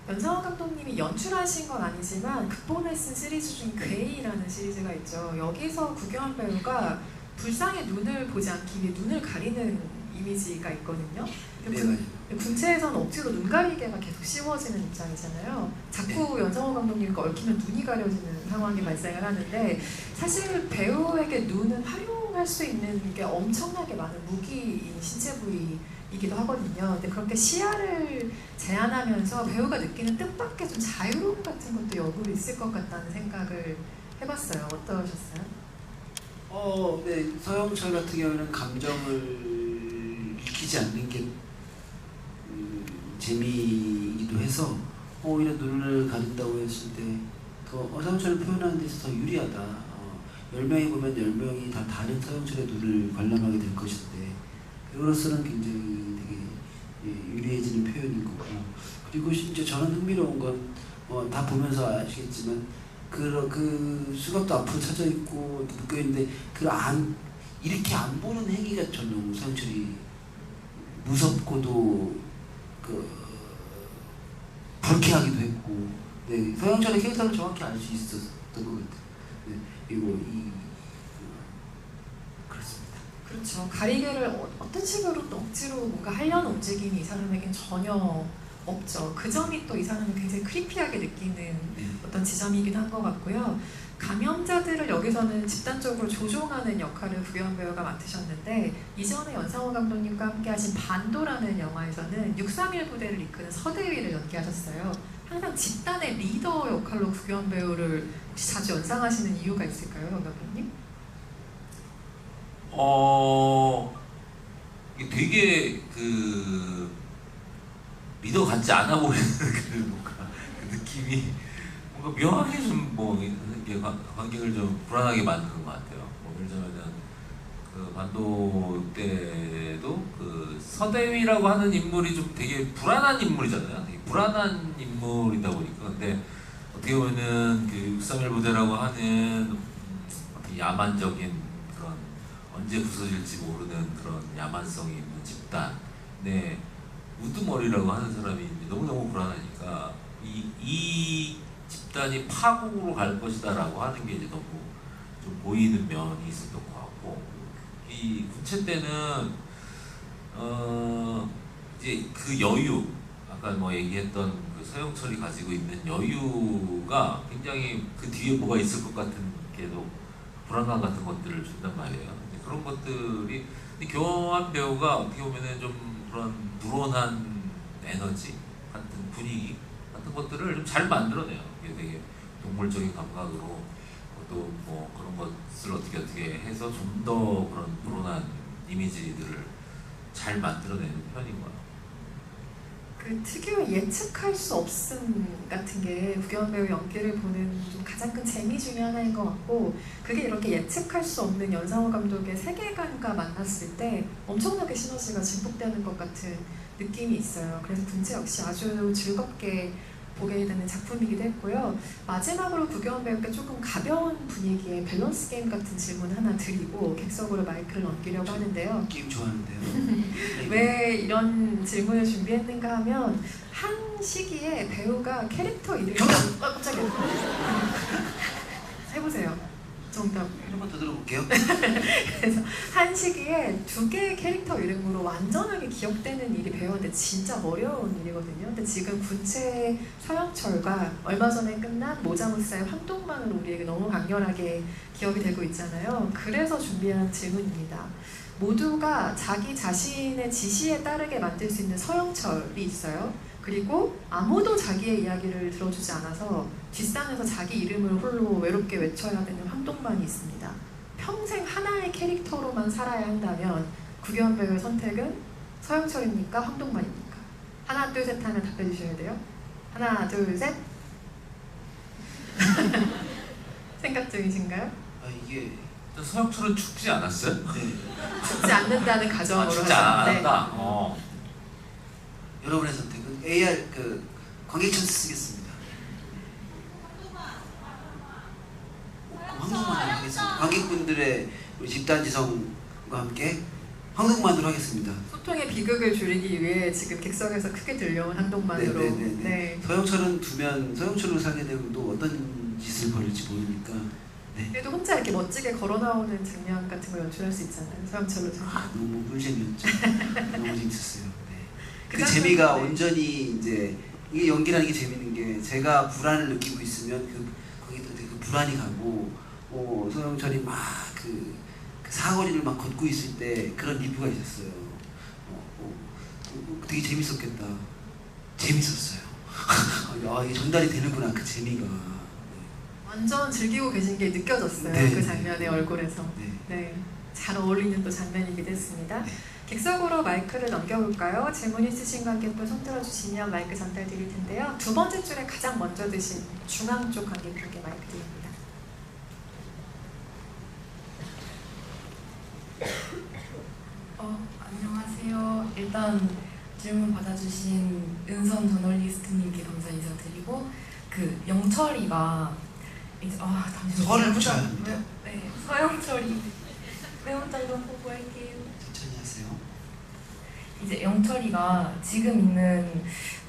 연상호 감독님이 연출하신 건 아니지만 극본을 쓴 시리즈 중에 괴이라는 시리즈가 있죠. 여기서 구경한 배우가 불상의 눈을 보지 않기 위해 눈을 가리는 이미지가 있거든요. 네, 맞아요. 군체에서는 억지로 눈 가리개가 계속 씌워지는 입장이잖아요. 자꾸 연상호 감독님과 얽히면 눈이 가려지는 상황이 발생을 하는데 사실 배우에게 눈은 활용할 수 있는 게 엄청나게 많은 무기인 신체 부위이기도 하거든요. 근데 그렇게 시야를 제한하면서 배우가 느끼는 뜻밖의 좀 자유로움 같은 것도 역으로 있을 것 같다는 생각을 해봤어요. 어떠셨어요? 네. 서영철 같은 경우는 감정을 익히지 않는 게 재미이기도 해서 오히려 눈을 가린다고 했을 때 더 서영철을 표현하는 데 있어서 더 유리하다. 10명이 보면 10명이 다 다른 서영철의 눈을 관람하게 될 것인데 배우로서는 굉장히 되게 유리해지는 표현인 거고, 그리고 심지어 저는 흥미로운 건 다 보면서 아시겠지만 그 수갑도 앞으로 쳐져 있고 묶여 있는데 이렇게 안 보는 행위가 저는 서영철이 무섭고도 불쾌하기도 했고, 네, 서영철의 캐릭터를 정확히 알 수 있었던 것 같아요. 네, 그리고 그렇습니다. 그렇죠. 가리개를 어떤 식으로 또 억지로 뭔가 하려는 움직임이 이 사람에겐 전혀 없죠. 그 점이 또 이 사람을 굉장히 크리피하게 느끼는 어떤 지점이기도 한 것 같고요. 감염자들을 여기서는 집단적으로 조종하는 역할을 구현 배우가 맡으셨는데 이전에 연상호 감독님과 함께 하신 반도라는 영화에서는 631 부대를 이끄는 서대위를 연기하셨어요. 항상 집단의 리더 역할로 구현 배우를 혹시 자주 연상하시는 이유가 있을까요, 정 감독님? 이게 되게 리더 같지 않아 보이는 그 느낌이 뭔가 묘하게 좀 관객을 좀 불안하게 만드는 것 같아요. 예를 들면은 그 반도 때도 그 서대위라고 하는 인물이 좀 되게 불안한 인물이잖아요. 되게 불안한 인물이다 보니까 근데 어떻게 보면은 그 631 부대라고 하는 야만적인 그런 언제 부서질지 모르는 그런 야만성이 있는 집단의 우두머리라고 하는 사람이 너무너무 불안하니까 이 집단이 파국으로 갈 것이다 라고 하는 게 이제 너무 좀 보이는 면이 있었던 것 같고, 이 군체 때는 이제 그 여유, 아까 뭐 얘기했던 그 서영철이 가지고 있는 여유가 굉장히 그 뒤에 뭐가 있을 것 같은 게도 불안감 같은 것들을 준단 말이에요. 그런 것들이 교환 배우가 어떻게 보면은 좀 그런 불온한 에너지 같은 분위기 같은 것들을 좀 잘 만들어내요. 이게 되게 동물적인 감각으로 또 뭐 그런 것을 어떻게 해서 좀 더 그런 불온한 이미지들을 잘 만들어내는 편인 거예요. 그 특유의 예측할 수 없음 같은 게 구현 배우 연기를 보는 좀 가장 큰 재미 중에 하나인 것 같고, 그게 이렇게 예측할 수 없는 연상호 감독의 세계관과 만났을 때 엄청나게 시너지가 증폭되는 것 같은 느낌이 있어요. 그래서 군체 역시 아주 즐겁게 보게 되는 작품이기도 했고요. 마지막으로 구현 배우께 조금 가벼운 분위기의 밸런스 게임 같은 질문 하나 드리고 객석으로 마이크를 넘기려고 하는데요. 게임 좋아하는데요. 왜 이런 질문을 준비했는가 하면 한 시기에 배우가 캐릭터 이름을 깜짝이야. 해보세요. 정답. 한 번 더 들어볼게요. 그래서 한 시기에 2개의 캐릭터 이름으로 완전하게 기억되는 일이 배우한테 진짜 어려운 일이거든요. 근데 지금 군체 서영철과 얼마 전에 끝난 모자무사의 황동만으로 우리에게 너무 강렬하게 기억이 되고 있잖아요. 그래서 준비한 질문입니다. 모두가 자기 자신의 지시에 따르게 만들 수 있는 서영철이 있어요. 그리고 아무도 자기의 이야기를 들어주지 않아서 뒷산에서 자기 이름을 홀로 외롭게 외쳐야 되는 황동만이 있습니다. 평생 하나의 캐릭터로만 살아야 한다면 구현 배우의 선택은 서영철입니까? 황동만입니까? 하나 둘 셋 하면 답해 주셔야 돼요. 하나 둘 셋. 생각 중이신가요? 이게 서영철은 죽지 않았어요? 네. 죽지 않는다는 가정으로 죽지 하셨는데 않았다. 여러분의 선택은 AR 관객 찬스 쓰겠습니다. 황동만으로 하겠습니다. 관객분들의 우리 집단지성과 함께 황동만으로 하겠습니다. 소통의 비극을 줄이기 위해 지금 객석에서 크게 들려온 한동만으로. 네네네. 네. 서영철은 두면 서영철로 살게 되면 또 어떤 짓을 벌일지 모르니까. 네. 그래도 혼자 이렇게 멋지게 걸어 나오는 장면 같은 거 연출할 수 있잖아요. 서영철로. 너무 꿀잼이었죠. 너무 재밌었어요. 네. 그 장면은 재미가 네. 온전히 이제 이게 연기라는 게 재밌는 게 제가 불안을 느끼고 있으면 거기도 그 불안이 가고 서영철이 막 그 사거리를 막 걷고 있을 때 그런 리뷰가 있었어요. 되게 재밌었겠다. 재밌었어요. 이게 전달이 되는구나 그 재미가. 네. 완전 즐기고 계신 게 느껴졌어요. 네. 그 장면의 얼굴에서. 네. 네. 잘 어울리는 또 장면이기도 했습니다. 네. 객석으로 마이크를 넘겨볼까요? 질문 있으신 관객분 손 들어주시면 마이크 전달 드릴 텐데요. 두 번째 줄에 가장 먼저 드신 중앙 쪽 관객분께 마이크 드립니다. 안녕하세요. 일단 질문 받아주신 은선 저널리스트님께 감사 인사드리고 그 영철이가 이제 잠시만요. 설을 붙여야 합니다. 네, 서영철이 매운장도 보고 할게요. 천천히 하세요. 이제 영철이가 지금 있는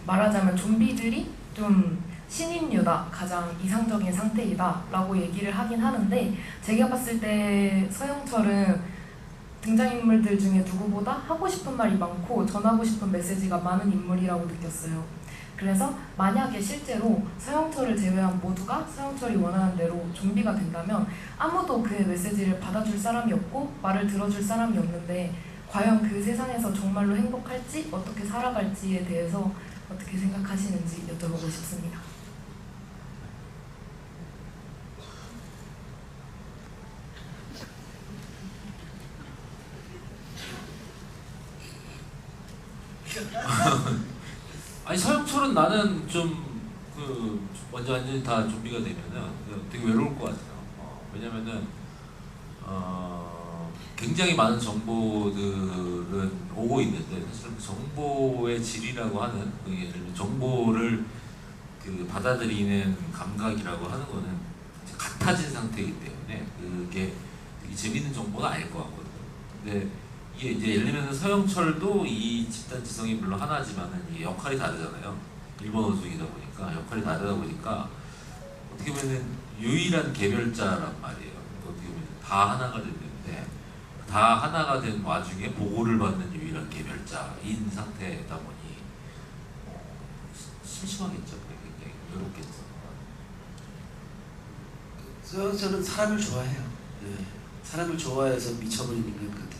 말하자면 좀비들이 좀 신인류다, 가장 이상적인 상태이다 라고 얘기를 하긴 하는데 제가 봤을 때 서영철은 등장인물들 중에 누구보다 하고 싶은 말이 많고 전하고 싶은 메시지가 많은 인물이라고 느꼈어요. 그래서 만약에 실제로 서영철을 제외한 모두가 서영철이 원하는 대로 좀비가 된다면 아무도 그의 메시지를 받아줄 사람이 없고 말을 들어줄 사람이 없는데 과연 그 세상에서 정말로 행복할지 어떻게 살아갈지에 대해서 어떻게 생각하시는지 여쭤보고 싶습니다. 아니 서영철은 나는 좀 먼저 완전히 다 좀비가 되면은 되게 외로울 것 같아요. 왜냐면은 굉장히 많은 정보들은 오고 있는데 사실 정보의 질이라고 하는 예를 들면 정보를 받아들이는 감각이라고 하는 거는 같아진 상태이기 때문에 그게 되게 재밌는 정보는 아닐 것 같거든요. 근데 이게 이제 예를 들면 서영철도 이 집단지성이 물론 하나지만은 이 역할이 다르잖아요. 일본어족이다 보니까 역할이 다르다 보니까 어떻게 보면은 유일한 개별자란 말이에요. 어떻게 보면 다 하나가 됐는데 다 하나가 된 와중에 보고를 받는 유일한 개별자인 상태다 보니 심심하겠죠. 굉장히 외롭겠죠. 서영철은 사람을 좋아해요. 네. 사람을 좋아해서 미쳐버리는 것 같아요.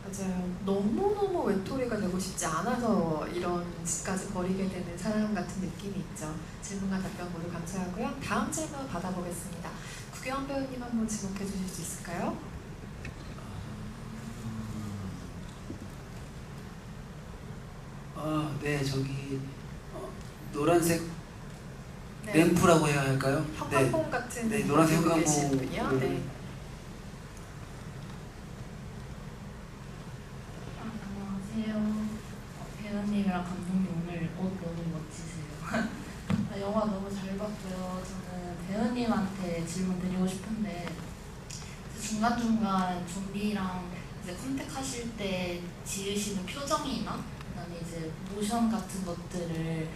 맞아요. 너무너무 외톨이가 되고 싶지 않아서 이런 짓까지 벌이게 되는 사람 같은 느낌이 있죠. 질문과 답변 모두 감사하고요. 다음 질문 받아보겠습니다. 구경 배우님 한번 지목해 주실 수 있을까요? 네, 저기 노란색 네. 램프라고 해야 할까요? 형광봉 같은 네, 노란색 분이 계신 형광봉. 분이요. 네. 안녕하세요. 배우님이랑 감독님 오늘 옷 너무 멋지세요. 영화 너무 잘 봤고요. 저는 배우님한테 질문 드리고 싶은데 중간중간 좀비랑 이제 컨택하실 때 지으시는 표정이나 그다음에 이제 모션 같은 것들을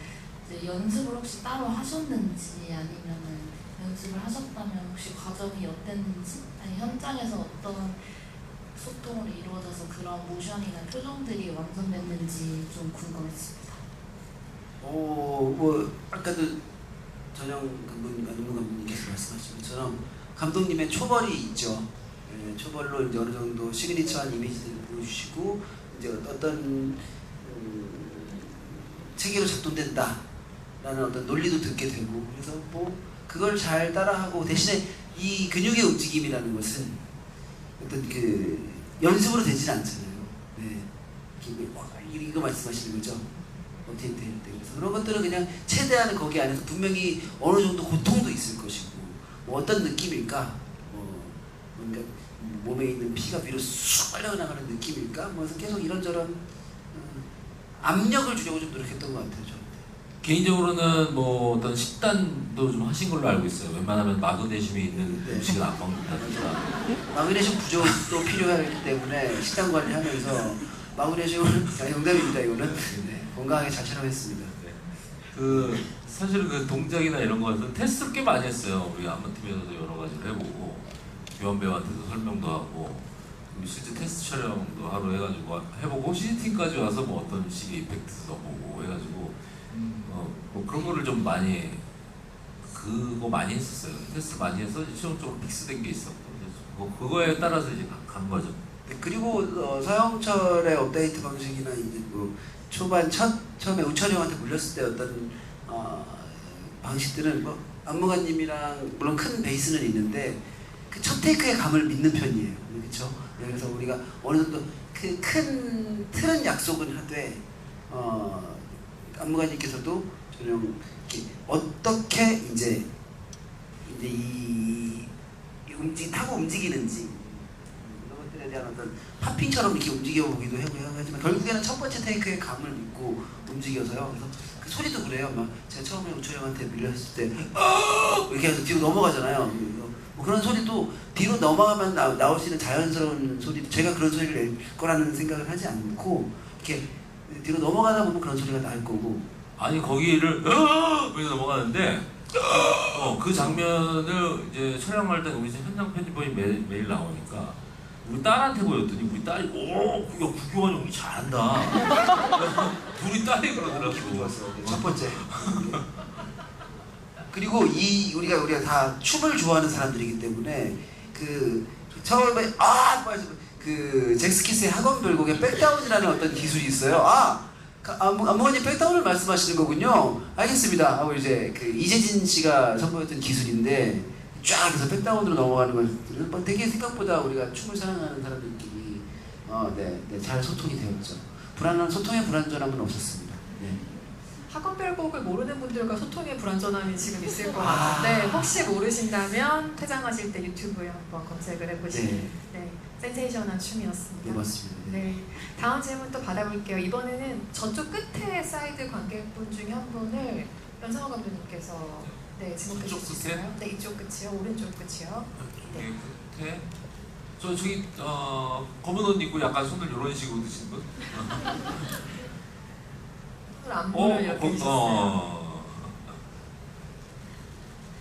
이제 연습을 혹시 따로 하셨는지 아니면은 연습을 하셨다면 혹시 과정이 어땠는지 아니 현장에서 어떤 소통으로 이루어져서 그런 모션이나 표정들이 완성됐는지 좀 궁금했습니다. 뭐 아까도 전영 감독님께서 말씀하신 것처럼 감독님의 초벌이 있죠. 네, 초벌로 이제 어느 정도 시그니처한 이미지들을 보여주시고 이제 어떤 체계로 작동된다라는 어떤 논리도 듣게 되고 그래서 뭐 그걸 잘 따라하고 대신에 이 근육의 움직임이라는 것은 어떤 연습으로 되지는 않잖아요. 네, 이거 말씀하시는 거죠. 어떻게 될 때. 그래서 그런 것들은 그냥 최대한 거기 안에서 분명히 어느 정도 고통도 있을 것이고 뭐 어떤 느낌일까 뭔가 몸에 있는 피가 위로 쑥 빨려나가는 느낌일까? 뭐 그래서 계속 이런저런 압력을 주려고 좀 노력했던 것 같아요. 저한테. 개인적으로는 뭐 어떤 식단도 좀 하신 걸로 알고 있어요. 웬만하면 마그네슘이 있는 네. 음식을 안 먹는다든가. 마그네슘 부족도 필요하기 때문에 식단 관리하면서 마그네슘을 농담입니다. 이거는 네, 건강하게 잘 촬영했습니다. 그 사실 그 동작이나 이런 거에서 테스트를 꽤 많이 했어요. 우리 안무팀에서도 여러 가지를 해보고 교원 배우한테도 설명도 하고 실제 테스트 촬영도 하루 해가지고 해보고 CG팀까지 와서 뭐 어떤 식의 이펙트도 보고 해가지고 뭐 그런 거를 좀 많이 그거 많이 했었어요. 테스트 많이 해서 최종적으로 픽스된 게 있었고 그거에 따라서 이제 간 거죠. 네, 그리고 서영철의 업데이트 방식이나 이제 뭐 초반 처음에 우철이 형한테 물렸을 때 어떤 방식들은 뭐 안무가님이랑 물론 큰 베이스는 있는데 그 첫 테이크의 감을 믿는 편이에요. 그렇죠? 그래서 우리가 어느 정도 그 큰 틀은 약속은 하되 안무가님께서도 전혀 어떻게 이제 이 타고 움직이는지 이런 것들에 대한 어떤 팝핑처럼 이렇게 움직여 보기도 하고요. 하지만 결국에는 첫 번째 테이크의 감을 믿고 움직여서요. 그래서 그 소리도 그래요. 막 제가 처음에 우철 형한테 밀렸을 때 이렇게 해서 뒤로 넘어가잖아요. 뭐 그런 소리도 뒤로 넘어가면 나올 수 있는 자연스러운 소리. 제가 그런 소리를 낼 거라는 생각을 하지 않고 이렇게 뒤로 넘어가다 보면 그런 소리가 날 거고. 아니 거기를 그래서 넘어가는데 그 장면을 이제 촬영할 때 우리 현장 편집본이 매일 나오니까 우리 딸한테 보였더니 우리 딸이 구교환 형이 잘한다. 우리 딸이 그러더라고. 기분 좋았어요. 첫 번째. 그리고 우리가 다 춤을 좋아하는 사람들이기 때문에 그 처음에 그 잭스키스의 학원 별곡에 백다운이라는 어떤 기술이 있어요. 안무가님 백다운을 말씀하시는 거군요. 알겠습니다. 하고 이제 그 이재진 씨가 선보였던 기술인데 쫙 해서 백다운으로 넘어가는 것들은 되게 생각보다 우리가 춤을 사랑하는 사람들끼리 잘 소통이 되었죠. 소통의 불안전함은 없었습니다. 네. 학원별곡을 모르는 분들과 소통의 불안전함이 지금 있을 것 같은데 혹시 모르신다면 퇴장하실 때 유튜브에 한번 검색을 해보시면 네, 센세이션한 춤이었습니다. 네, 맞습니다. 네, 다음 질문 또 받아볼게요. 이번에는 저쪽 끝에 사이드 관객분 중에 한 분을 연상호 감독님께서 지목해 주실 수 있어요? 네, 이쪽 끝이요. 오른쪽 끝이요. 네. 끝에 저기 검은 옷 입고 약간 손을 이런 식으로 드신 분? 안무를 이렇게 해주셨어요.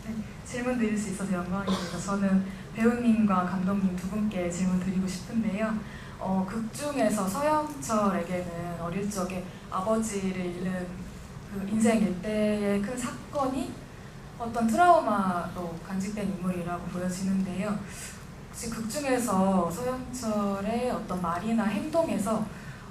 네, 질문 드릴 수 있어서 영광입니다. 저는 배우님과 감독님 두 분께 질문 드리고 싶은데요. 극 중에서 서영철에게는 어릴 적에 아버지를 잃는 그 인생 일대의 큰 사건이 어떤 트라우마로 간직된 인물이라고 보여지는데요. 혹시 극 중에서 서영철의 어떤 말이나 행동에서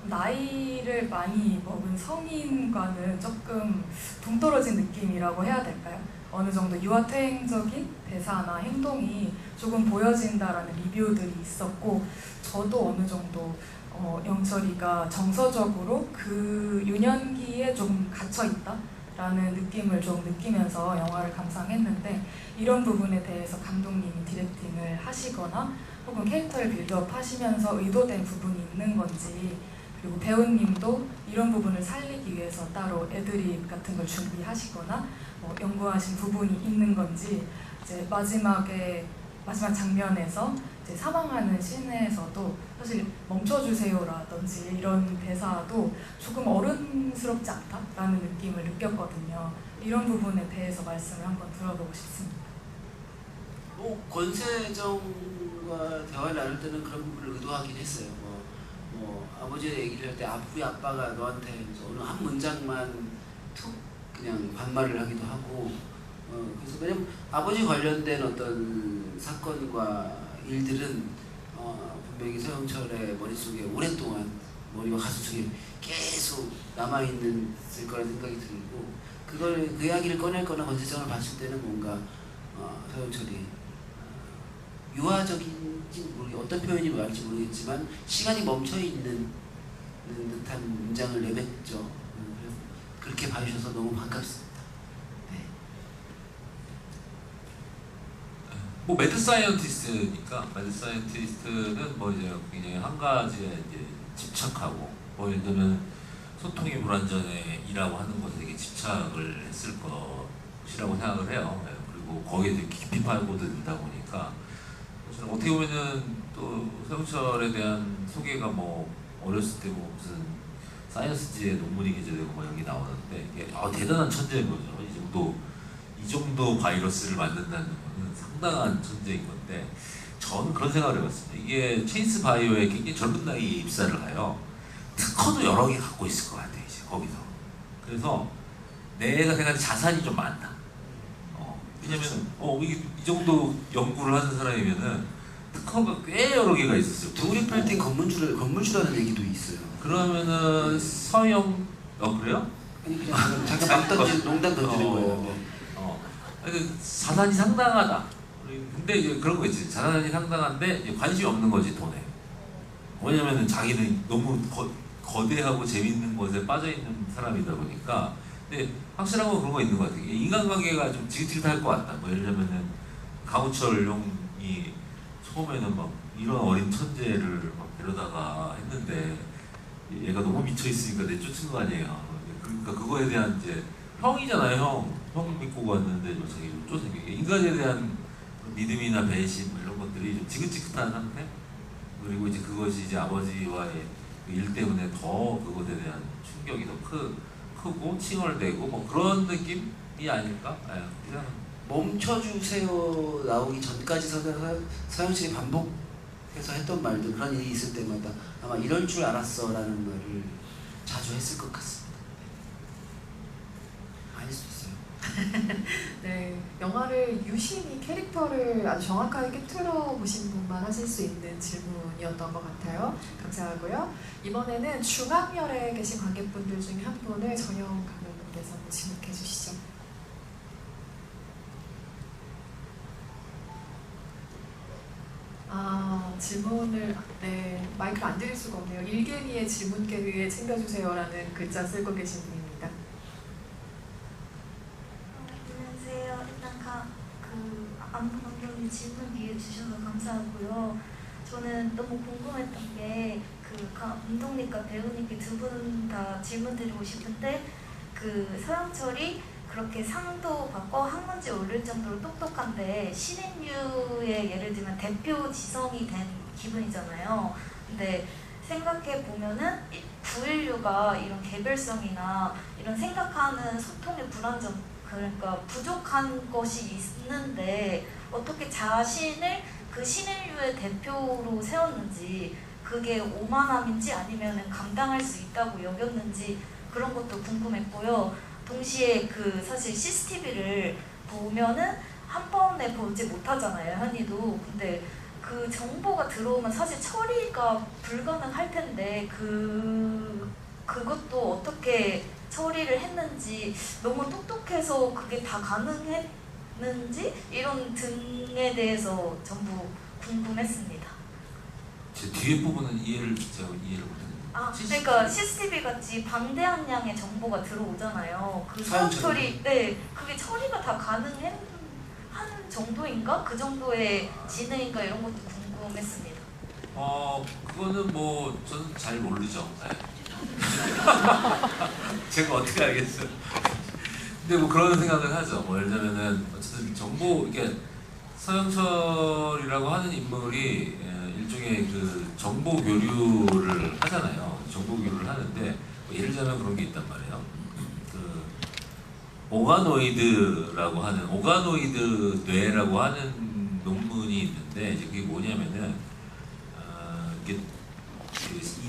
나이를 많이 먹은 성인과는 조금 동떨어진 느낌이라고 해야 될까요? 어느 정도 유아퇴행적인 대사나 행동이 조금 보여진다라는 리뷰들이 있었고 저도 어느 정도 영철이가 정서적으로 그 유년기에 조금 갇혀있다라는 느낌을 좀 느끼면서 영화를 감상했는데 이런 부분에 대해서 감독님이 디렉팅을 하시거나 혹은 캐릭터를 빌드업 하시면서 의도된 부분이 있는 건지 그리고 배우님도 이런 부분을 살리기 위해서 따로 애드립 같은 걸 준비하시거나 연구하신 부분이 있는 건지 이제 마지막 장면에서 이제 사망하는 씬에서도 사실 멈춰주세요라든지 이런 대사도 조금 어른스럽지 않다라는 느낌을 느꼈거든요. 이런 부분에 대해서 말씀을 한번 들어보고 싶습니다. 권세정과 대화를 나눌 때는 그런 부분을 의도하긴 했어요. 아버지의 얘기를 할 때 우리 아빠가 너한테 어느 한 문장만 툭 그냥 반말을 하기도 하고 그래서 왜냐면 아버지 관련된 어떤 사건과 일들은 분명히 서영철의 머릿속에 오랫동안 머리와 가슴속에 계속 남아있는 거라는 생각이 들고 그 이야기를 꺼낼 거나 권세정을 봤을 때는 뭔가 서영철이 유아적인지 어떤 표현이 맞을지 모르겠지만 시간이 멈춰있는 듯한 문장을 내뱉죠. 그렇게 봐주셔서 너무 반갑습니다. 네. 뭐 매드 사이언티스트니까 매드 사이언티스트는 뭐 이제 굉장히 한 가지에 이제 집착하고 뭐 예를 들면 소통이 불완전해이라고 하는 것에 되게 집착을 했을 것이라고 생각을 해요. 네, 그리고 거기에 되게 깊이 파고들다 보니까 저는 어떻게 보면은 또 서영철에 대한 소개가 뭐 어렸을 때 뭐 무슨 사이언스지의 논문이 게재되고 뭐 여기 나오는데 이게 대단한 천재인 거죠. 이 정도 바이러스를 만든다는 거는 상당한 천재인 건데 저는 그런 생각을 해봤습니다. 이게 체인스 바이오에 굉장히 젊은 나이에 입사를 해요. 특허도 여러 개 갖고 있을 것 같아요. 이제 거기서. 그래서 내가 생각하는 자산이 좀 많다. 왜냐면 이 정도 연구를 하는 사람이면은 특허가 꽤 여러 개가 있었어요. 두리 빌딩 건물주라는 얘기도 있어요. 그러면은 서영 그래요? 아니 그냥 잠깐 막 던진 농담 던지는 거예요. 자산이 상당하다. 근데 이제 그런 거 있지. 자산이 상당한데 이제 관심이 없는 거지 돈에. 왜냐면은 자기는 너무 거대하고 재밌는 것에 빠져 있는 사람이다 보니까. 근데 확실한 건 그런 거 있는 것 같아요. 인간관계가 좀 지긋지긋할 것 같다. 뭐 예를 들면은 강우철 용이 처음에는 막 이런 어린 천재를 막 데려다가 했는데 얘가 너무 미쳐 있으니까 내쫓은 거 아니에요. 그러니까 그거에 대한 이제 형이잖아요. 형 믿고 갔는데 좀 자기 좀 쫓아내게 인간에 대한 믿음이나 배신 뭐 이런 것들이 좀 지긋지긋한 상태. 그리고 이제 그것이 이제 아버지와의 일 때문에 더 그것에 대한 충격이 더 크고 칭얼대고 뭐 그런 느낌이 아닐까? 그냥 멈춰주세요 나오기 전까지 서영철이 반복해서 했던 말들 그런 일이 있을 때마다 아마 이럴 줄 알았어라는 말을 자주 했을 것 같습니다. 아닐 수도 있어요. 네, 영화를 유심히 캐릭터를 아주 정확하게 꿰뚫어 보신 분만 하실 수 있는 질문이었던 것 같아요. 감사하고요. 이번에는 중앙열에 계신 관객분들 중에 한 분을 전영 감독님께서 지목해 주시죠. 질문을 마이크를 안 드릴 수가 없네요. 일개미의 질문개에 챙겨주세요라는 글자 쓰고 계신 분입니다. 안녕하세요. 일단 안무 감독님 질문 기회 주셔서 감사하고요. 저는 너무 궁금했던 게 감독님과 배우님께 두 분 다 질문 드리고 싶은데 서영철이 그렇게 상도 받고 학문지에 오를 정도로 똑똑한데 신인류의 예를 들면 대표 지성이 된 기분이잖아요. 근데 생각해 보면은 916가 이런 개별성이나 이런 생각하는 소통의 불완전 그러니까 부족한 것이 있는데 어떻게 자신을 그 신인류의 대표로 세웠는지 그게 오만함인지 아니면 감당할 수 있다고 여겼는지 그런 것도 궁금했고요. 동시에 사실 CCTV를 보면은 한 번에 보지 못하잖아요, 현이도. 근데 그 정보가 들어오면 사실 처리가 불가능할 텐데 그것도 어떻게 처리를 했는지 너무 똑똑해서 그게 다 가능했는지 이런 등에 대해서 전부 궁금했습니다. 제 뒤에 부분은 이해를 못했는데. 그러니까 CCTV 같이 방대한 양의 정보가 들어오잖아요. 서영철이 그게 처리가 다 가능한 정도인가? 그 정도의 지능인가 이런 것도 궁금했습니다. 그거는 뭐 저는 잘 모르죠. 제가 어떻게 알겠어요. 근데 뭐 그런 생각을 하죠. 뭐 예를 들면은 어쨌든 이게 서영철이라고 하는 인물이 일종의 정보 교류를 하잖아요. 정보 교류를 하는데 뭐 예를 들자면 그런 게 있단 말이에요. 오가노이드라고 하는 오가노이드 뇌라고 하는 논문이 있는데 이제 그게 뭐냐면은 이게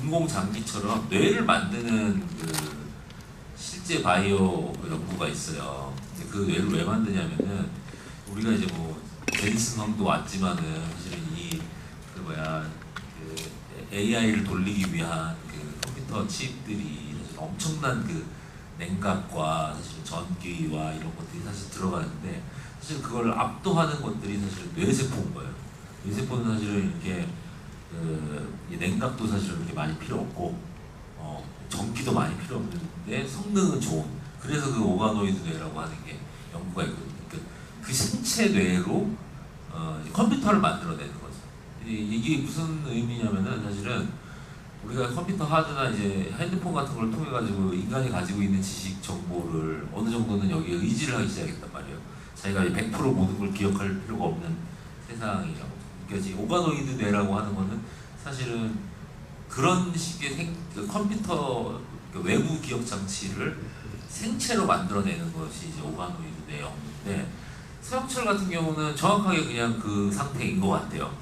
인공 장기처럼 뇌를 만드는 실제 바이오 연구가 있어요. 근데 그 뇌를 왜 만드냐면은 우리가 이제 뭐 제니슨 황도 왔지만은 사실은 AI를 돌리기 위한 컴퓨터 칩들이 사실 엄청난 냉각과 사실 전기와 이런 것들이 사실 들어가는데 사실 그걸 압도하는 것들이 사실 뇌세포인 거예요. 뇌세포는 사실은 이렇게 냉각도 사실은 그렇게 많이 필요 없고 전기도 많이 필요 없는데 성능은 좋은. 그래서 오가노이드 뇌라고 하는 게 연구가 있거든요. 그 생체 뇌로 이제 컴퓨터를 만들어내는 거죠. 이게 무슨 의미냐면은 사실은 우리가 컴퓨터 하드나 이제 핸드폰 같은 걸 통해 가지고 인간이 가지고 있는 지식 정보를 어느 정도는 여기에 의지를 하기 시작했단 말이에요. 자기가 100% 모든 걸 기억할 필요가 없는 세상이라고. 그러니까 오가노이드 뇌라고 하는 거는 사실은 그런 식의 컴퓨터 외부 기억 장치를 생체로 만들어내는 것이 이제 오가노이드 뇌형인데, 서영철 같은 경우는 정확하게 그냥 그 상태인 것 같아요.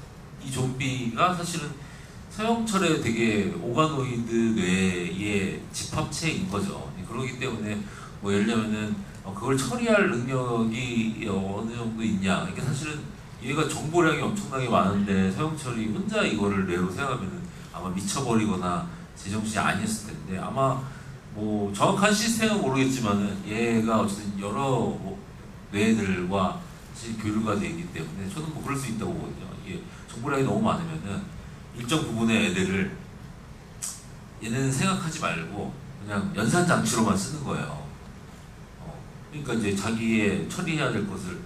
이 좀비가 사실은 서영철의 되게 오가노이드 뇌의 집합체인 거죠. 그렇기 때문에 뭐 예를 들면은 그걸 처리할 능력이 어느 정도 있냐. 이게 사실은 얘가 정보량이 엄청나게 많은데 서영철이 혼자 이거를 뇌로 생각하면은 아마 미쳐버리거나 제정신이 아니었을 텐데, 아마 뭐 정확한 시스템은 모르겠지만은 얘가 어쨌든 여러 뇌들과 사실 교류가 되기 때문에 저는 뭐 그럴 수 있다고 보거든요. 이게 정보량이 너무 많으면은 일정 부분의 애들을 얘네는 생각하지 말고 그냥 연산장치로만 쓰는 거예요. 그러니까 이제 자기의 처리해야 될 것을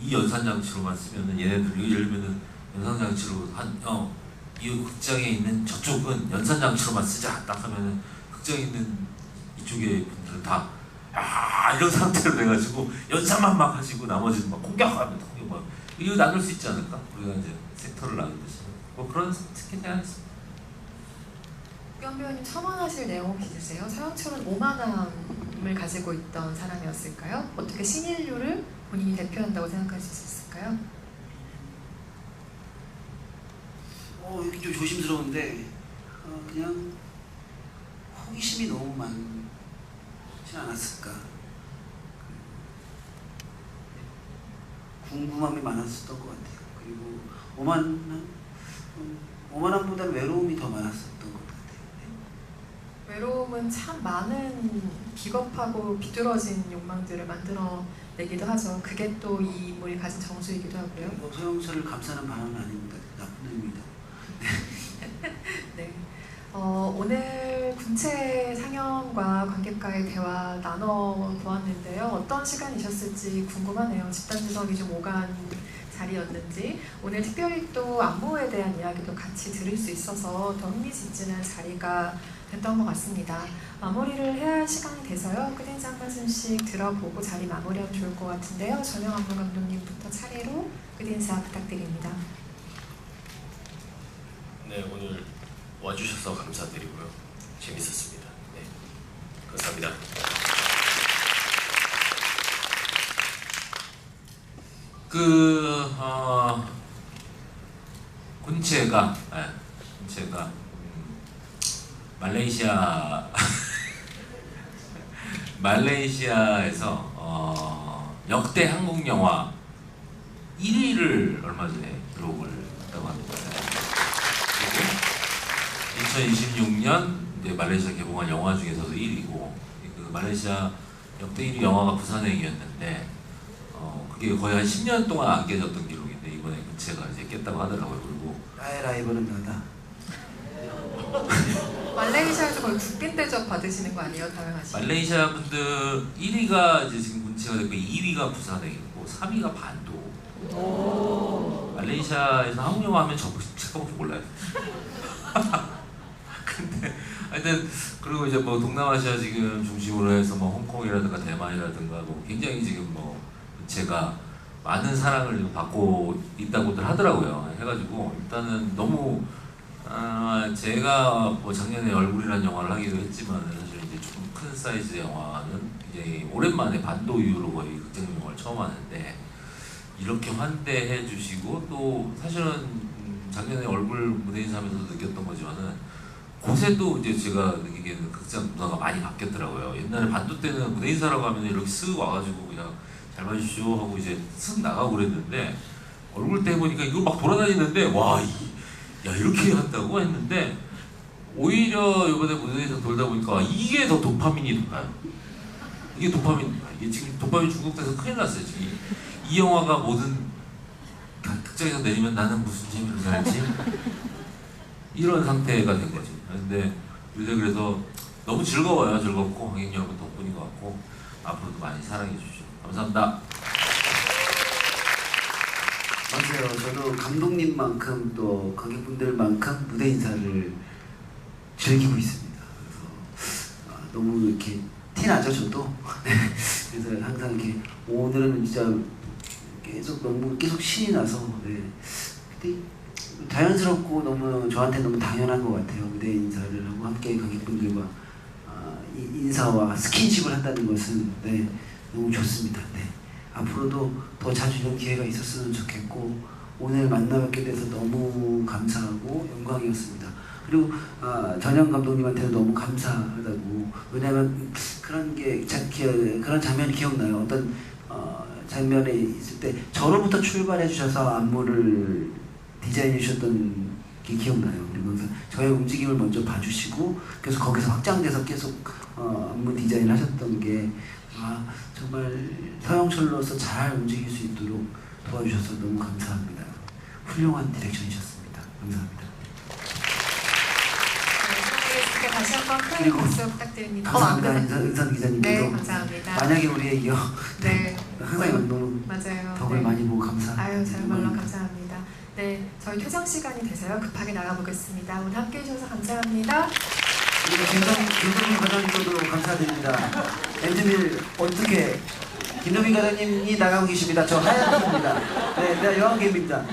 이 연산장치로만 쓰면은 얘네들, 예를 들면은 연산장치로 이 극장에 있는 저쪽은 연산장치로만 쓰자 딱 하면은 극장에 있는 이쪽의 분들은 다 이런 상태로 돼가지고 연산만 막 하시고 나머지는 막 공격하면 공격 이거 나눌 수 있지 않을까? 우리가 이제 섹터를 나누듯이 뭐 그런 스케치 하겠습니다. 현 배우님 첨언하실 내용 혹시 있으세요? 서영철은 오만함을 가지고 있던 사람이었을까요? 어떻게 신인류를 본인이 대표한다고 생각할 수 있었을까요? 이게 좀 조심스러운데 그냥 호기심이 너무 많지 않았을까. 궁금함이 많았었던 것 같아요. 그리고 오만함보다는 외로움이 더 많았었던 것 같아요. 외로움은 참 많은 비겁하고 비뚤어진 욕망들을 만들어내기도 하죠. 그게 또 이 인물이 가진 정수이기도 하고요. 그리고 서영철을 감싸는 바람은 아닙니다. 나쁜 의미다. 네. 오늘 군체 상영과 관객과의 대화 나눠보았는데요. 어떤 시간이셨을지 궁금하네요. 집단지성이 좀 오간 자리였는지, 오늘 특별히 또 안무에 대한 이야기도 같이 들을 수 있어서 더 흥미진진한 자리가 됐던 것 같습니다. 마무리를 해야 할 시간이 돼서요. 끝인사 한 말씀씩 들어보고 자리 마무리하면 좋을 것 같은데요. 전영 안무 감독님부터 차례로 끝인사 부탁드립니다. 네, 오늘 와주셔서 감사드리고요. 재밌었습니다. 네, 감사합니다. 군체가 말레이시아에서 역대 한국 영화 1위를 얼마 전에 기록을 했다고 합니다. 그리고 2026년 이제 말레이시아 개봉한 영화 중에서도 1위고, 그 말레이시아 역대 1위 영화가 부산행이었는데 그게 거의 한 10년 동안 안 깨졌던 기록인데 이번에 군체가 이제 깼다고 하더라고요. 그리고 나의 라이벌은 나다. 말레이시아에서 거의 국빈 대접 받으시는 거 아니에요, 다양하시? 말레이시아 분들 1위가 이제 지금 군체가 됐고 2위가 부산행이고 3위가 반도. 말레이시아에서 한국 영화 하면 저밖에 몰라요. 근데 하여튼 그리고 이제 뭐 동남아시아 지금 중심으로 해서 뭐 홍콩이라든가 대만이라든가 뭐 굉장히 지금 뭐 군체가 많은 사랑을 받고 있다고들 하더라고요. 해가지고 일단은 너무 제가 뭐 작년에 얼굴이라는 영화를 하기도 했지만 사실 이제 조금 큰 사이즈의 영화는 굉장히 오랜만에 반도 이후로 거의 극장 영화를 처음 하는데 이렇게 환대해 주시고, 또 사실은 작년에 얼굴 무대 인사하면서도 느꼈던 거지만은 곳에도 이제 제가 느끼기에는 극장 문화가 많이 바뀌었더라고요. 옛날에 반도 때는 무대 인사라고 하면 이렇게 쓱 와가지고 그냥 잘 봐주시오 하고 이제 쓱 나가고 그랬는데, 얼굴 때 보니까 이거 막 돌아다니는데 야 이렇게 한다고 했는데, 오히려 이번에 무대에서 돌다 보니까 이게 더 도파민이 돌아요. 이게 지금 도파민 중독돼서 큰일 났어요. 지금 이 영화가 모든 극장에서 내리면 나는 무슨 재미를 살지? 이런 상태가 된 거지. 근데 요새 그래서 너무 즐거워요. 즐겁고 관객 여러분 덕분인 것 같고 앞으로도 많이 사랑해 주시죠. 감사합니다. 맞아요. 저도 감독님만큼 또 관객분들만큼 무대 인사를 즐기고 있습니다. 그래서 너무 이렇게 티 나죠, 저도. 그래서 항상 이렇게 오늘은 진짜 계속 신이 나서 근데 자연스럽고 너무 저한테 너무 당연한 것 같아요. 무대 인사를 하고 함께 관객분들과 인사와 스킨십을 한다는 것은 너무 좋습니다. 앞으로도 더 자주 이런 기회가 있었으면 좋겠고 오늘 만나뵙게 돼서 너무 감사하고 영광이었습니다. 그리고 전현 감독님한테도 너무 감사하다고. 왜냐하면 그런 장면이 기억나요. 어떤 장면에 있을 때 저로부터 출발해 주셔서 안무를 디자인해 주셨던 게 기억나요. 그리고 저의 움직임을 먼저 봐주시고 그래서 거기서 확장돼서 계속 안무 디자인을 하셨던 게 정말 서영철로서 잘 움직일 수 있도록 도와주셔서 너무 감사합니다. 훌륭한 디렉션이셨습니다. 감사합니다. 네, 다시 한번 큰 그리고 박수 부탁드립니다. 감사합니다. 은선 기자님께도. 네, 감사합니다. 만약에 우리의 이어 네, 항상 너무 맞아요. 덕을 네. 많이 보고 감사합니다. 아유, 정말로 감사합니다. 네, 저희 퇴장 시간이 돼서요. 급하게 나가보겠습니다. 오늘 함께해 주셔서 감사합니다. 그리고 김동민 과장님도 감사드립니다. 엔드밀 어떻게 김동민 과장님이 나가고 계십니다. 저 하얀 팀입니다. 네, 내가 여왕개입니다.